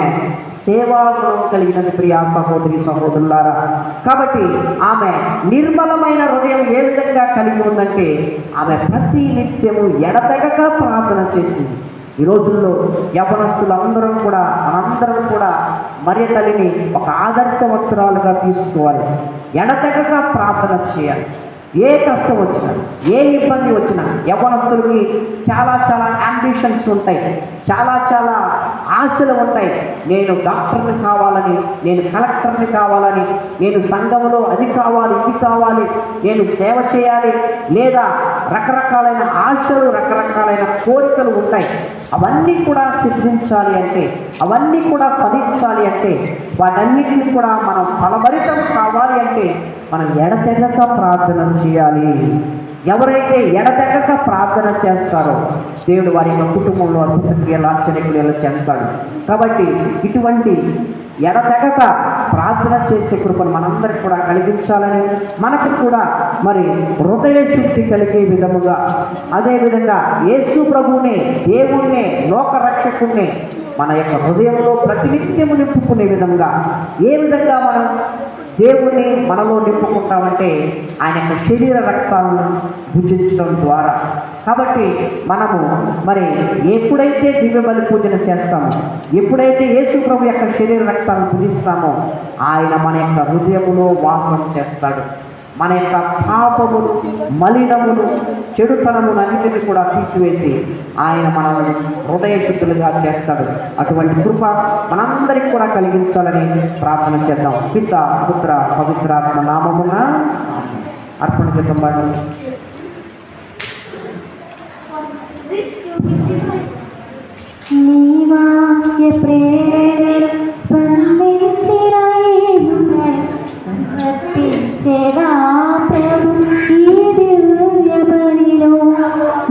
సేవాగుణం కలిగినది. ప్రియ సహోదరి సహోదరులారా, కాబట్టి ఆమె నిర్మలమైన హృదయం ఏ విధంగా కలిగి ఉందంటే ఆమె ప్రతి నిత్యము ఎడతెగక ప్రార్థన చేసింది. ఈ రోజుల్లో యవ్వనస్తులందరం కూడా మనందరం కూడా మరియ తల్లిని ఒక ఆదర్శవంతురాలుగా తీసుకోవాలి. ఎడతెగక ప్రార్థన చేయాలి. ఏ కష్టం వచ్చినా, ఏ ఇబ్బంది వచ్చినా, యవ్వనస్తులకి చాలా యాంబిషన్స్ ఉంటాయి, చాలా ఆశలు ఉంటాయి. నేను డాక్టర్ని కావాలని, నేను కలెక్టర్ని కావాలని, నేను సంఘంలో అది కావాలి, ఇది కావాలి, నేను సేవ చేయాలి, లేదా రకరకాలైన ఆశలు, రకరకాలైన కోరికలు ఉంటాయి. అవన్నీ కూడా సిద్ధించాలి అంటే, అవన్నీ కూడా ఫలించాలి అంటే, వాటన్నిటిని కూడా మనం ఫలభరితం కావాలి అంటే మనం ఎడతెగక ప్రార్థన చేయాలి. ఎవరైతే ఎడతెగక ప్రార్థన చేస్తారో దేవుడు వారి యొక్క కుటుంబంలో అద్భుత క్రియలు, ఆశ్చర్య క్రియలు చేస్తాడు. కాబట్టి ఇటువంటి ఎడతెగక ప్రార్థన చేసే కృపను మనందరికి కూడా కలిగించాలని, మనకు కూడా మరి హృదయ శుద్ధి కలిగే విధముగా, అదేవిధంగా యేసు ప్రభువునే, దేవుణ్ణే, లోకరక్షకుణ్ణి మన యొక్క హృదయంలో ప్రతినిత్యము నింపుకునే విధంగా, ఏ విధంగా మనం దేవుణ్ణి మనలో నింపుకుంటామంటే ఆయన యొక్క శరీర రక్తాలను భుజించడం ద్వారా. కాబట్టి మనము మరి ఎప్పుడైతే దివ్య బలి పూజన చేస్తామో, ఎప్పుడైతే యేసు ప్రభు యొక్క శరీర రక్తాలను భుజిస్తామో ఆయన మన యొక్క హృదయములో వాసం చేస్తాడు. మన యొక్క పాపములు, మలినములు, చెడుతనములు అన్నిటిని కూడా తీసివేసి ఆయన మనల్ని హృదయ శుద్ధులుగా చేస్తాడు. అటువంటి కృప మనందరికీ కూడా కలిగించాలని ప్రార్థన చేద్దాం. పిత, పుత్ర, పవిత్రాత్మ నామమున అర్పణ చేద్దాం. నీ వాక్య ప్రేరణ స్పందించిన సమర్పించేదా ప్రభు ఈ దివ్య బలిలో.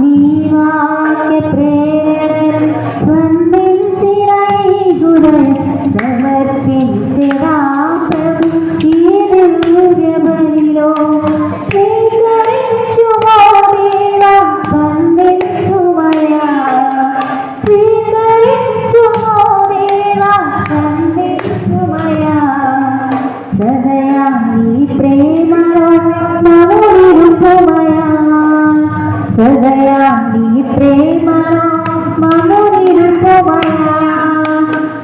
నీ వాక్య ప్రేరణ స్పందించిన హృదయం సమర్పించేదా ప్రభు ఈ దివ్య బలిలో. స్వీకరించుమో దేవా, స్పందించుమయా, స్వీకరించుమో దేవా, స్పందించుమయా. సదయా నీ ప్రేమలో మము నిరుపమయా, సదయా నీ ప్రేమలో మము నిరుపమయా.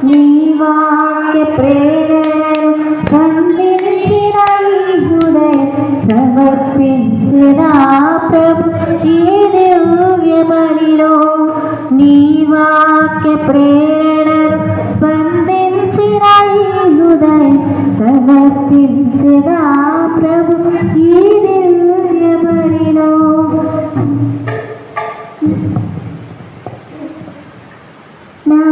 నీ వాక్య ప్రేరణను స్పందించిన ఈ హృదయం సమర్పించిన ప్రభు ఈ దివ్య బలిలో. నీ వాక్య ప్రేరణను స్పందించిన ఈ హృదయం సమర్పించిన ప్రభు ఈ దివ్య బలిలో. నా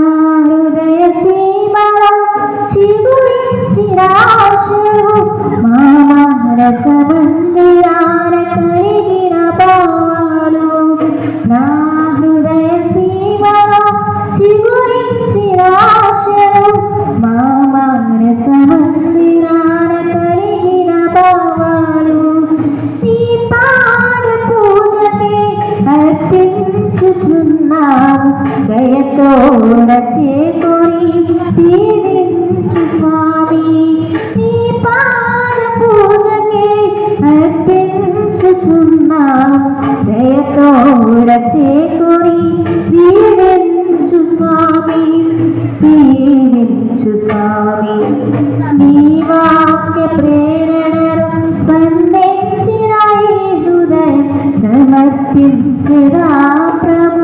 హృదయ సీమలో చిగురించిన ఆశలు మా మానస మందిరాన కరి చేకూరి దీవించు స్వామి నీ పాద పూజకే అర్పించుచున్నాం దయతో చేకూరి దీవించు స్వామి దీవించు స్వామి నీ వాక్య ప్రేరణను స్పందించిన ఈ హృదయం సమర్పించరా ప్రభు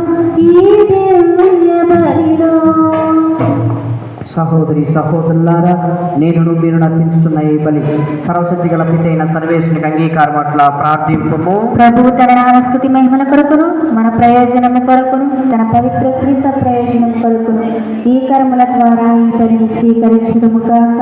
ఈ దివ్య బలిలో. సహోదరి సహోదరులారా, నేను మీరు అర్పించుతున్న ఈ బలి సర్వశక్తి గల పిత అయిన సర్వేశ్వరునికి అంగీకారం అట్లా ప్రార్థింపము. ప్రభు తన నామస్తుతి మహిమల కొరకును మన ప్రయోజనము కొరకును తన పవిత్ర శ్రీ సప్రయోజనం కొరకును ఈ కర్మల ద్వారా ఈ పనిని స్వీకరించడము కాక.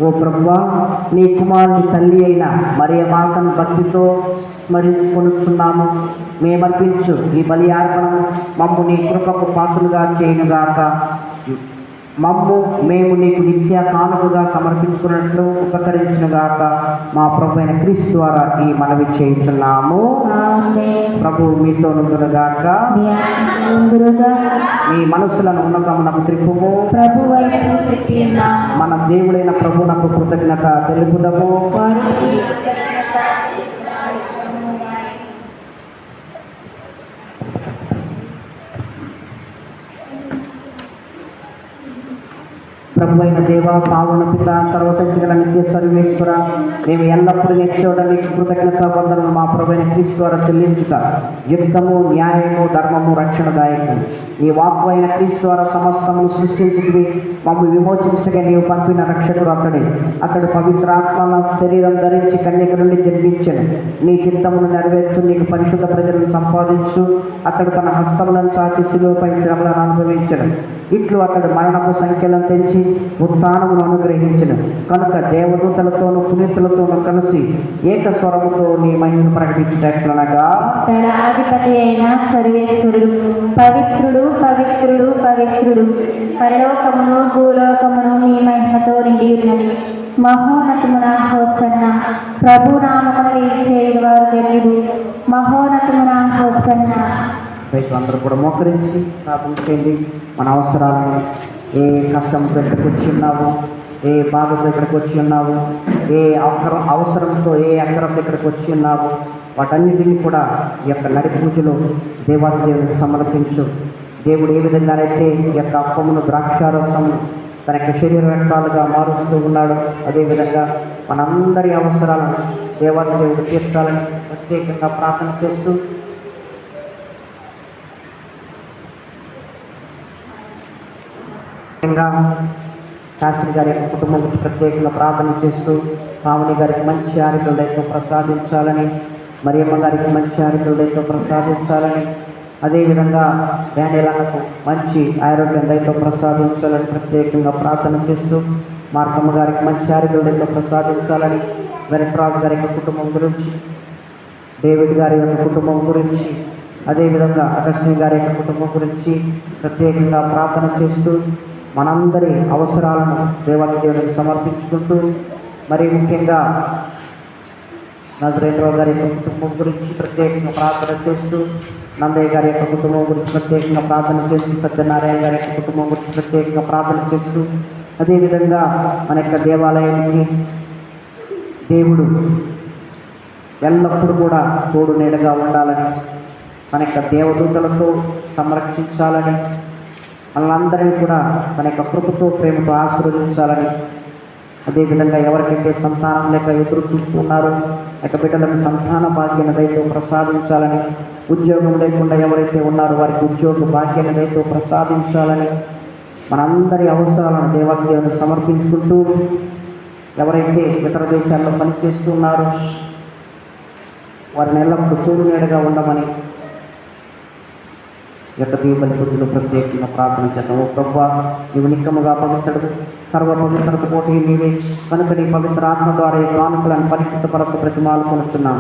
ఓ ప్రభువా, నీ కుమారుని తల్లి అయిన మరియ మాతను భక్తితో స్మరించుకొనుచున్నాము. మేమర్పించు ఈ బలి అర్పణం మమ్ము నీ కృపకు పాత్రులుగా చేయునుగాక. మేము నీకు నిత్య కానుకగా సమర్పించుకున్నట్లు ఉపకరించునుగాక. మా ప్రభు అయిన క్రీస్తు ద్వారా ఈ మనవి చేయుచున్నాము. ప్రభు మీతో నుండునుగాక. మీ మనస్సులను ఉన్నతమునకు త్రిప్పుము. ప్రభు వైపు మన దేవుడైన ప్రభునకు కృతజ్ఞత తెలుపుదము. ప్రభు అయిన దేవ, పావన పిత, సర్వశక్తి గల నిత్య సర్వేశ్వర, మేము ఎల్లప్పుడూ నేర్చుకోవడానికి కృతజ్ఞత వందనలు మా ప్రభు అయిన క్రీస్తు ద్వారా చెల్లించుట యుక్తము, న్యాయము, ధర్మము, రక్షణదాయకము. ఈ వాక్కు అయిన క్రీస్తు ద్వారా సమస్తము సృష్టించి మమ్మల్ని విమోచించగా నీవు పంపిన రక్షకుడు అతడు పవిత్రాత్మల శరీరం ధరించి కన్యక నుండి జన్మించను. నీ చిత్తమును నెరవేర్చు, నీకు పరిశుద్ధ ప్రజలను సంపాదించు. అతడు తన హస్తములను చాచి శిలువపై శ్రమలను అనుభవించను. ఇట్లు అతడు మరణపు సంఖ్యలను తెంచి ఉత్థానమును అనుగ్రహించను. కనుక దేవదూతలతోనూ పునీతులతోనూ కలిసి ఏకస్వరముతో నీ మహిమను ప్రకటించుటట్లనగా, దళాధిపతి అయిన సర్వేశ్వరుడు పవిత్రుడు పవిత్రుడు పవిత్రుడు, పరలోకమును భూలోకమును నీ మహిమతో నిండి ఉన్నది. మహోన్నతమున హోసన్న, ప్రభు నామమున చేయుడు వారు ధన్యుడు. మహోన్నతమున హోసన్న. రైతు అందరూ కూడా మోకరించి ప్రార్థన చేయండి. మన అవసరాలను, ఏ కష్టంతో ఇక్కడికి వచ్చి ఉన్నావు, ఏ బాధతో ఇక్కడికి వచ్చి ఉన్నావు, ఏ అవసరంతో ఏ అక్కరంతో ఇక్కడికి వచ్చి ఉన్నావు, వాటన్నిటిని కూడా ఈ యొక్క నడి పూజలో దేవాది దేవునికి సమర్పించు. దేవుడు ఏ విధంగానైతే ఈ యొక్క అప్పమును ద్రాక్షారసం తన యొక్క శరీర రక్తాలుగా మారుస్తూ ఉన్నాడు, అదేవిధంగా మనందరి అవసరాలను దేవాది దేవుడు తీర్చాలని ప్రత్యేకంగా ప్రార్థన చేస్తూ శాస్త్రి గారి యొక్క కుటుంబం గురించి ప్రత్యేకంగా ప్రార్థన చేస్తూ పావని గారికి మంచి ఆరోగ్యంతో ప్రసాదించాలని, మరియమ్మ గారికి మంచి ఆరోగ్యంతో ప్రసాదించాలని, అదేవిధంగా డానియలకు మంచి ఆరోగ్యంతో ప్రసాదించాలని ప్రత్యేకంగా ప్రార్థన చేస్తూ మార్కమ్మ గారికి మంచి ఆరోగ్యంతో ప్రసాదించాలని, వెంకటరాజు గారి యొక్క కుటుంబం గురించి, డేవిడ్ గారి యొక్క కుటుంబం గురించి, అదేవిధంగా అగస్టిన్ గారి యొక్క కుటుంబం గురించి ప్రత్యేకంగా ప్రార్థన చేస్తూ మనందరి అవసరాలను దేవాది దేవునికి సమర్పించుకుంటూ, మరి ముఖ్యంగా నజరేంద్రరావు గారి యొక్క కుటుంబం గురించి ప్రత్యేకంగా ప్రార్థన చేస్తూ, నందయ్య గారి యొక్క కుటుంబం గురించి ప్రత్యేకంగా ప్రార్థన చేస్తూ, సత్యనారాయణ గారి యొక్క కుటుంబం గురించి ప్రత్యేకంగా ప్రార్థన చేస్తూ, అదేవిధంగా మన యొక్క దేవాలయానికి దేవుడు ఎల్లప్పుడూ కూడా తోడు నీడగా ఉండాలని, మన యొక్క దేవదూతలతో సంరక్షించాలని, మనలందరినీ కూడా తన యొక్క కృపతో ప్రేమతో ఆశీర్వదించాలని, అదేవిధంగా ఎవరికైతే సంతానం లేక ఎదురు చూస్తున్నారో యొక్క బిడ్డలకు సంతాన భాగ్యాన్ని దయతో ప్రసాదించాలని, ఉద్యోగం లేకుండా ఎవరైతే ఉన్నారో వారికి ఉద్యోగ భాగ్యాన్ని దయతో ప్రసాదించాలని, మనందరి అవసరాలను దేవాది దేవునికి సమర్పించుకుంటూ, ఎవరైతే ఇతర దేశాల్లో పనిచేస్తున్నారో వారిని ఎల్లప్పుడూ తోడు నీడగా ఉండమని యొక్క దీపలి పూజలు ప్రత్యేకంగా ప్రార్థన చేద్దాం. ఓ ప్రభువా, నీవు నిక్కముగా పవిత్రుడు, సర్వ పవిత్రత పోటీ నీవే కనుక నీ పవిత్ర ఆత్మ ద్వారా ఈ కానుకలను పరిశుద్ధపరచ ప్రతిమాలుకొనుచున్నాం.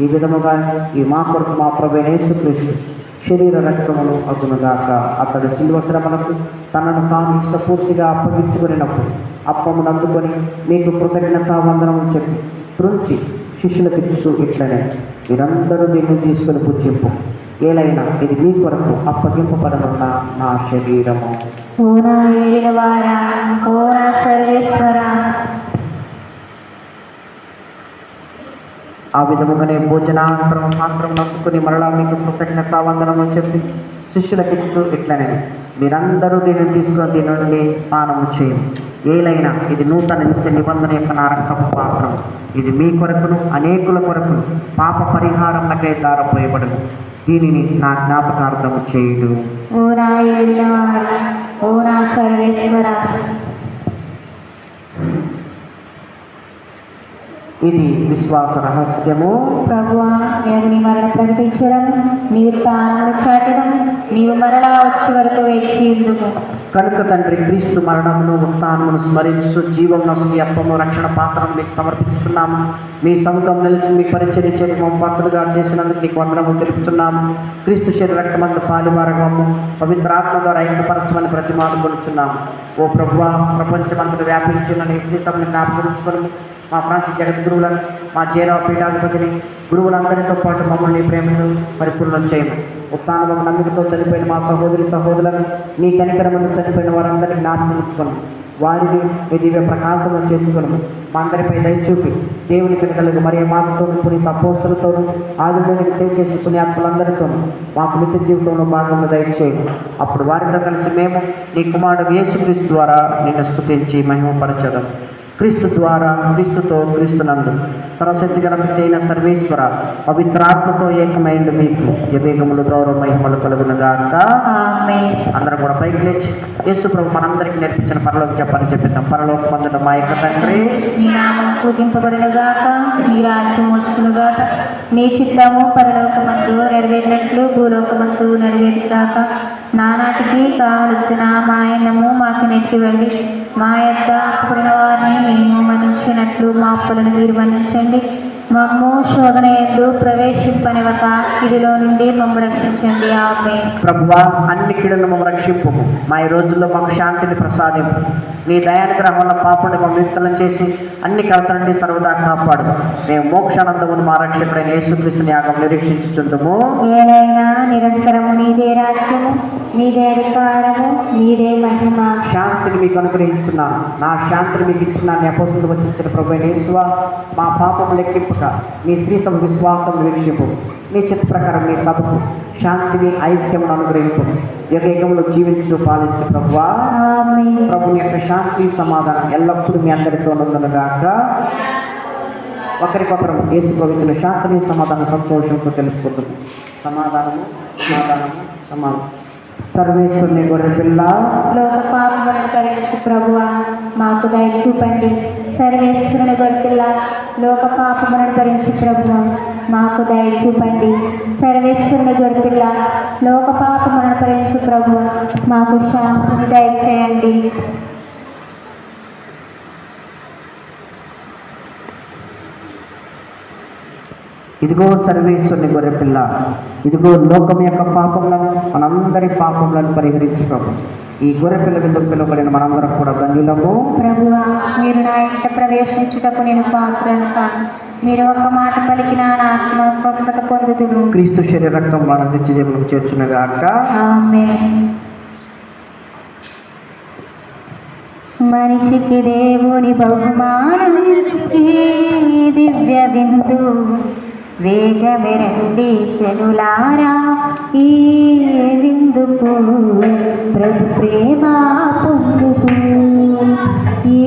ఈ విధముగా ఈ మా కొరకు మా ప్రభువైన యేసుక్రీస్తు శరీర రక్తములు అగునుగాక. అతడు శిలువ శ్రమలకు తనను తాను ఇష్టపూర్తిగా అప్పగించుకునేటప్పుడు అప్పమును అందుకొని మీకు కృతజ్ఞతా వందనము చెప్పి త్రుంచి శిష్యులకు ఇచ్చు ఇట్లనే మీరందరూ దీన్ని తీసుకొని పుచ్చింపు, ఏలైనా ఇది మీ కొరకు అప్పగింపబడనున్న నా శరీరము. ఓ నా ఏలిన వారా, ఓ నా సర్వేశ్వరా. ఆ విధముగానే భోజనాంతరం పాత్రం అందుకుని మరలా మీకు కృతజ్ఞత వందనము చెప్పి శిష్యులకు ఇచ్చు ఇట్లనే మీరందరూ దీనిని తీసుకొని దీని నుండి పానము చేయండి, ఏలైనా ఇది నూతన నిత్య నిబంధన యొక్క నా రక్తపు పాత్రం, ఇది మీ కొరకును అనేకుల కొరకును పాప పరిహారంకై దారపోయబడును, దీనిని నా జ్ఞాపకార్థము చేయుడు. ఓ నా ఏలిన వారా, ఓ నా సర్వేశ్వరా. ఇది విశ్వాస రహస్యము. ప్రభువా, మేము నీ మరణ ప్రకటించడం, నీ ఉత్థానమును చాటడం, నీవు మరలా వచ్చే వరకు వేచి ఉందుము. కనుక తండ్రి, క్రీస్తు మరణమును ఉత్థానమును స్మరించు జీవం నొసగి అప్పము రక్షణ పాత్రను మీకు సమర్పిస్తున్నాము. మీ సముఖం నిలిచి మీ పరిచర్య చేతి పాత్రలుగా చేసినందుకు నీకు వందనము తెలుపుతున్నాము. క్రీస్తు శరీర రక్తమందు పాలువారగము పవిత్రాత్మ ద్వారా ఐక్యపరచమని ప్రతిమానుకొనుచున్నాము. ఓ ప్రభువా, ప్రపంచమంతటా వ్యాపించిన నీ శ్రీ సభను జ్ఞాపకరించుకొని మా ప్రాంత జగద్గురువులను, మా జేరావ పీఠాధిపతిని, గురువులందరితో పాటు మమ్మల్ని ప్రేమను పరిపూర్ణం చేయము. ఉత్థానము నమ్మికతో చనిపోయిన మా సహోదరి సహోదరులను, నీ కనికరమును చనిపోయిన వారందరినీ జ్ఞాపకం ఉంచుకొను, వారిని మీ దివ్య ప్రకాశంలో చేర్చుకొను. మా అందరిపై దయచూపి దేవునికి కలిగి మరియ మాతతోను, పునీత అపోస్తలతోనూ, ఆదిలోనికి సేవ చేసిన పుణ్యాత్ములందరితోనూ మాకు నిత్య జీవితంలో భాగంగా దయచేయము. అప్పుడు వారితో కలిసి మేము నీ కుమారుడు యేసుక్రీస్తు ద్వారా నిన్ను స్తుతించి మహిమపరచడం. క్రీస్తు ద్వారా, క్రీస్తుతో, క్రీస్తునందు సర్వశక్తి గల అయిన సర్వేశ్వర పవిత్రాత్మతో ఏకమైండు మీకు యవేగములు గౌరవ మహిమలు కలుగునుగాక. ఆమేన్. అందరం కూడా పైకి లేచి యేసు ప్రభు మనందరికీ నేర్పించిన పరలోక చెప్పని చెప్పిద్దాం. పరలోకమందున మా యొక్క తండ్రి, నీ నామం పూజింపబడునుగాక, నీ రాజ్యం వచ్చునుగాక, నీ చిత్తము పరలోకమందు నెరవేరినట్లు భూలోకమందు నెరవేరుగాక. నానాటికి కావలసిన మా అన్నము మాకు నెట్టివ్వండి, మా యొక్క అప్పుడున్న వారిని మేము మన్నించినట్లు మా అప్పులను మీరు మన్నించండి. మమ్ము శోధన యందు ప్రవేశింపనివ్వక కీడులో నుండి మమ్ము రక్షించండి. ఆమేన్. ప్రభువా, అన్ని కీడులను మమ్ము రక్షింపు, మా ఈ రోజుల్లో మాకు శాంతిని ప్రసాదింపు. నీ దయానుగ్రహం వల్ల పాపని మమ్మ విత్తనం చేసి అన్ని కలత నుండి సర్వదా కాపాడు. మేము మోక్షానందమును మా రక్షకుడైన యేసుక్రీస్తుని యాగం నిరీక్షించుచుందుము. ఏలైనా నిరంతరము నీదే రాజ్యము, నీదే అధికారము, నీదే మహిమ. శాంతిని మీకు అనుగ్రహించున్నాను, నా శాంతిని మీకు ఇచ్చున్నాను అపోస్తలుడు వచ్చిన ప్రభు అయిన యేసువా, మా పాపము లెక్కింపక నీ స్త్రీ సభ విశ్వాసం వీక్షింపు. నీ చిత్త ప్రకారం నీ సభకు శాంతిని ఐక్యమును అనుగ్రహింపు. యుగయుగములు జీవించు పాలించు ప్రభువా. ఆమేన్. ప్రభుని యొక్క శాంతి సమాధానం ఎల్లప్పుడూ మీ అందరితో ఉండునుగాక. ఒకరికొకరు యేసు ప్రభుత్వ శాంతిని సమాధానం సంతోషంతో తెలుపుకుంటుంది. సమాధానము సమాధానము సమాధానం. సర్వేశ్వరుని గొర్రె పిల్ల, లోక పాపములను కరుణించు ప్రభువా, మాకు దయ చూపండి. సర్వేశ్వరుని గొర్రెపిల్ల, లోక పాపములను కరుణించు ప్రభువా, మాకు దయ చూపండి. సర్వేశ్వరుని గొర్రెపిల్ల, లోక పాపములను కరుణించు ప్రభువా, మాకు శాంతిని దయచేయండి. ఇదిగో సర్వేశ్వరుని గొర్రె పిల్ల, ఇదిగో లోకం యొక్క పాపములను, మనందరి పాపములను పరిహరించు ప్రభు. ఈ గొర్రె పిల్ల విందుకు పిలువబడిన మనందరం కూడా ధన్యులము. ప్రభువా, మీరు నా ఇంట ప్రవేశించుటకు నేను పాత్రను కాను. మీరు ఒక్క మాట పలికిన నా ఆత్మ స్వస్థత పొందుదును. క్రీస్తు శరీర రక్తం మన నిత్య జీవనం చేర్చునుగాక. ఆమేన్. మనిషికి దేవుని బహుమానం ఈ దివ్య బిందు. వేగమెరండి జనులారా ఈ విందుకు, ప్రభు ప్రేమ పొందుకు. ఈ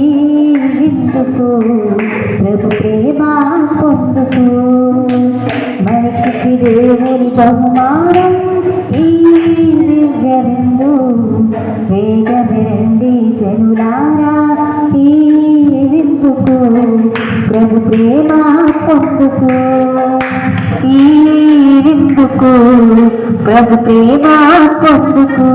విందుకు ప్రభు ప్రేమ పొందుకు. మనిషికి దేవుని బహుమానం ఈ దివ్య బిందు. వేగమెరండి జనులారా ఈ విందుకు, ప్రభు ప్రేమ పొందుకు. ఈ విందుకు ప్రభు ప్రేమ పొందుకు.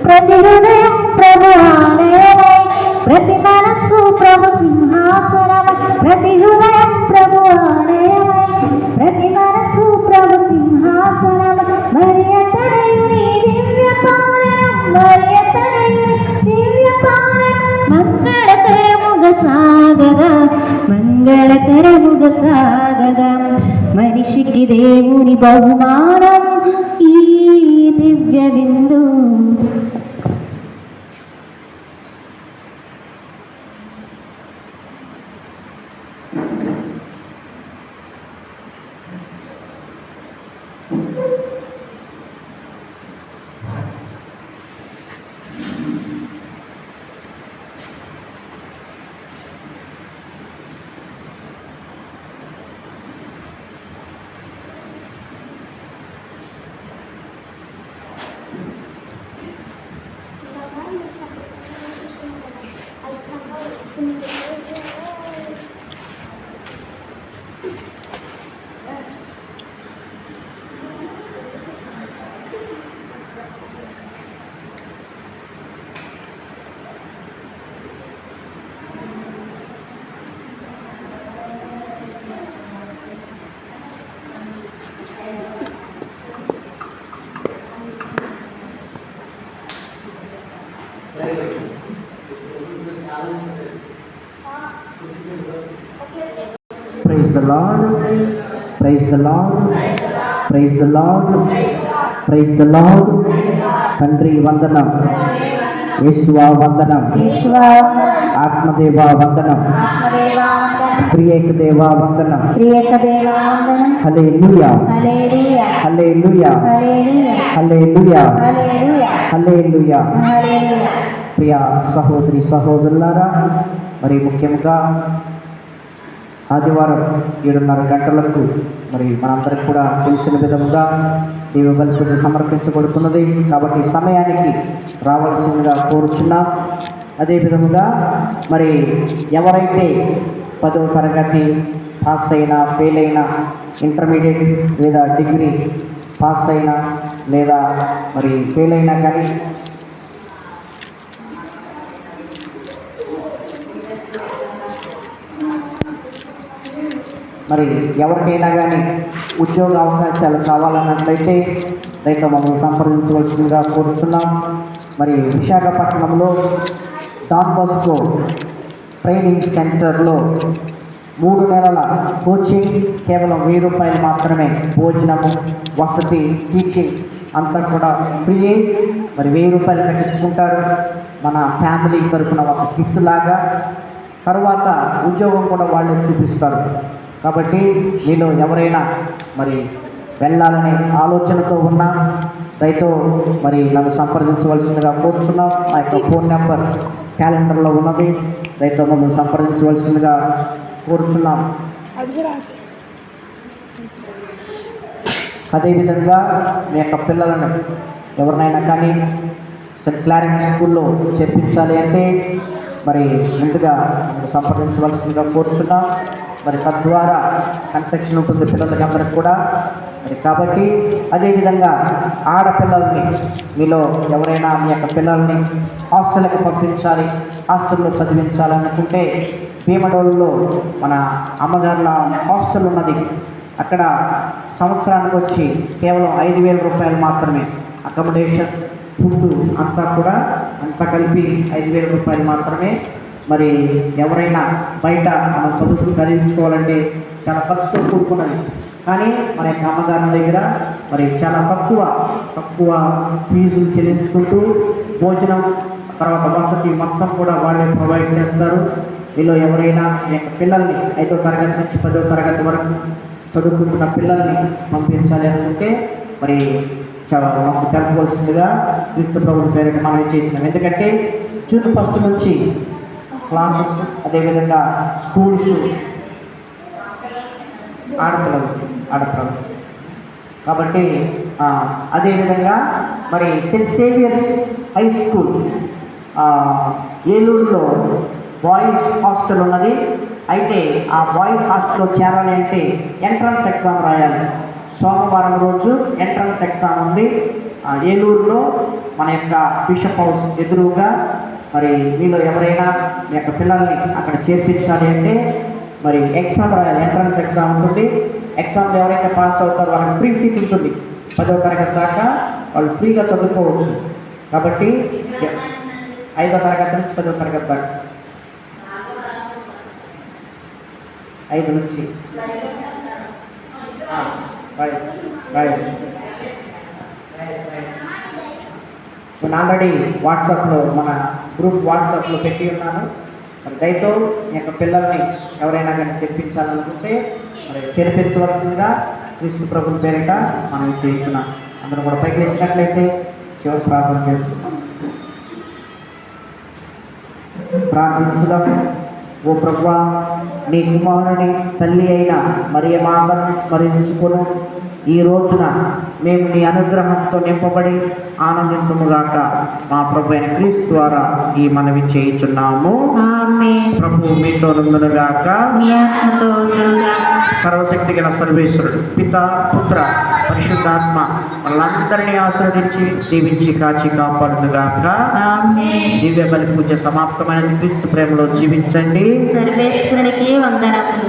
ప్రతి హృదయం ప్రభు ఆలయమై, ప్రతి మనస్సు ప్రభు సింహాసనమై. ప్రతి హృదయం ప్రభు ఆలయమై, ప్రతి మనస్సు ప్రభు సింహాసనమై. మరి అతడయుని దివ్య పాలనం, మరి అతడయుని దివ్య పాలనం. మంగళకరముగా సాగగా, మంగళకరముగా సాగగా మనిషికి దేవుని బహుమానం ఈ దివ్య విందు. Praise the lord, praise the lord, praise the lord, praise the lord. తండ్రి వందనం, యేసువా వందనం, ఆత్మదేవా వందనం, త్రియేక దేవా వందనం. హల్లెలూయా, హల్లెలూయా, హల్లెలూయా, హల్లెలూయా. ప్రియ సహోదరి సహోదరులారా, మరి ముఖ్యంగా ఆదివారం 7:30 గంటలకు మరి మనందరికి కూడా తెలిసిన విధంగా దేవ బలి పూజ సమర్పించబడుతున్నది. కాబట్టి సమయానికి రావాల్సిందిగా కోరుచున్నాం. అదేవిధముగా మరి ఎవరైతే 10వ తరగతి పాస్ అయినా, ఫెయిల్ అయినా, ఇంటర్మీడియట్ లేదా డిగ్రీ పాస్ అయినా లేదా మరి ఫెయిల్ అయినా కానీ మరి ఎవరికైనా కానీ ఉద్యోగ అవకాశాలు కావాలన్నట్లయితే రైతు మమ్మల్ని సంప్రదించవలసిందిగా కోరుచున్నాం. మరి విశాఖపట్నంలో డాన్ బాస్కో ట్రైనింగ్ సెంటర్లో 3 నెలల కోచింగ్ కేవలం 1000 రూపాయలు మాత్రమే. భోజనము, వసతి, టీచింగ్ అంతా కూడా ఫ్రీయే. మరి 1000 రూపాయలు కట్టించుకుంటారు. మన ఫ్యామిలీ తరపున ఒక గిఫ్ట్ లాగా. తర్వాత ఉద్యోగం కూడా వాళ్ళే చూపిస్తారు. కాబట్టి మీలో ఎవరైనా మరి వెళ్ళాలనే ఆలోచనతో ఉన్నా దయతో మరి నన్ను సంప్రదించవలసిందిగా కోరుచున్నాం. నా యొక్క ఫోన్ నెంబర్ క్యాలెండర్లో ఉన్నది. దయతో మమ్మల్ని సంప్రదించవలసిందిగా కోరుచున్నాం. అదేవిధంగా మీ యొక్క పిల్లలను ఎవరినైనా కానీ సెంట్ క్లారెన్స్ స్కూల్లో చేర్పించాలి అంటే మరి ముందుగా సంప్రదించవలసిందిగా కోరుచున్నాం. మరి తద్వారా కన్స్ట్రక్షన్ ఉంటుంది పిల్లలకి అందరికి కూడా. మరి కాబట్టి అదేవిధంగా ఆడపిల్లల్ని మీలో ఎవరైనా మీ యొక్క పిల్లల్ని హాస్టల్కి పంపించాలి, హాస్టల్లో చదివించాలనుకుంటే భీమడోలులో మన అమ్మగారుల హాస్టల్ ఉన్నది. అక్కడ సంవత్సరానికి వచ్చి కేవలం 5000 రూపాయలు మాత్రమే. అకామిడేషన్, ఫుడ్ అంతా కలిపి 5000 రూపాయలు మాత్రమే. మరి ఎవరైనా బయట మనం చదివించుకోవాలంటే చాలా ఖర్చుతో కూడుకున్నది. కానీ మన యొక్క అమ్మగారి దగ్గర మరి చాలా తక్కువ ఫీజులు చెల్లించుకుంటూ భోజనం, తర్వాత వసతి మొత్తం కూడా వాళ్ళే ప్రొవైడ్ చేస్తారు. వీళ్ళు ఎవరైనా మీ యొక్క పిల్లల్ని 5వ తరగతి నుంచి 10వ తరగతి వరకు చదువుకుంటున్న పిల్లల్ని పంపించాలి అనుకుంటే మరి మాకు తెలపవలసిందిగా క్రీస్తు ప్రభువు పేరిట మనం చేసినాం. ఎందుకంటే జూన్ 1 నుంచి క్లాసెస్, అదేవిధంగా స్కూల్స్ ఆడపిల్లలు కాబట్టి అదేవిధంగా మరి సెయింట్ సేవియర్స్ హై స్కూల్ ఏలూరులో బాయ్స్ హాస్టల్ ఉన్నది. అయితే ఆ బాయ్స్ హాస్టల్లో చేరాలి అంటే ఎంట్రన్స్ ఎగ్జామ్ రాయాలి. సోమవారం రోజు ఎంట్రన్స్ ఎగ్జామ్ ఉంది ఏలూరులో మన యొక్క బిషప్ హౌస్ ఎదురుగా. మరి మీలో ఎవరైనా మీ యొక్క పిల్లల్ని అక్కడ చేర్పించాలి అంటే మరి ఎగ్జామ్ రాయాలి. ఎంట్రన్స్ ఎగ్జామ్ ఉంటుంది. ఎగ్జామ్లో ఎవరైతే పాస్ అవుతారో వాళ్ళకి ఫ్రీ సీట్ ఉంటుంది. 10వ తరగతి దాకా వాళ్ళు ఫ్రీగా చదువుకోవచ్చు. కాబట్టి 5వ తరగతి నుంచి 10వ తరగతి దాకా 5 నుంచి రైట్ రైట్. నేను ఆల్రెడీ వాట్సాప్లో మన గ్రూప్ వాట్సాప్లో పెట్టి ఉన్నాను. మరి దయతో మీ యొక్క పిల్లల్ని ఎవరైనా కానీ చేర్పించాలనుకుంటే మరి చేర్పించవలసిందిగా క్రీస్తు ప్రభుని పేరిట మనం చేయించున్నాం. అందరూ కూడా పైకి లేచినట్లయితే చివరి ప్రార్థన చేసుకుంటాం. ప్రార్థించుదాం. ఓ ప్రభువా, నీ కుమారుని తల్లి అయిన మరియ మాతను స్మరించుకును ఈ రోజున మేము నీ అనుగ్రహంతో నింపబడి ఆనందింతుముగాక. మా ప్రభు అయిన క్రీస్తు ద్వారా ఈ మనవి చేయుచున్నాము. ఆమేన్. ప్రభు మీతో నుండునుగాక. మీ ఆత్మతో ఉండునుగాక. సర్వశక్తి గల సర్వేశ్వరుడు పిత పుత్ర పరిశుద్ధాత్మ వాళ్ళందరినీ ఆశీర్వదించి దీవించి కాచి కాపాడునుగాక. ఆమేన్. దివ్య బలి పూజ సమాప్తమైన క్రీస్తు ప్రేమలో జీవించండి. సర్వేశ్వరునికి వందనములు.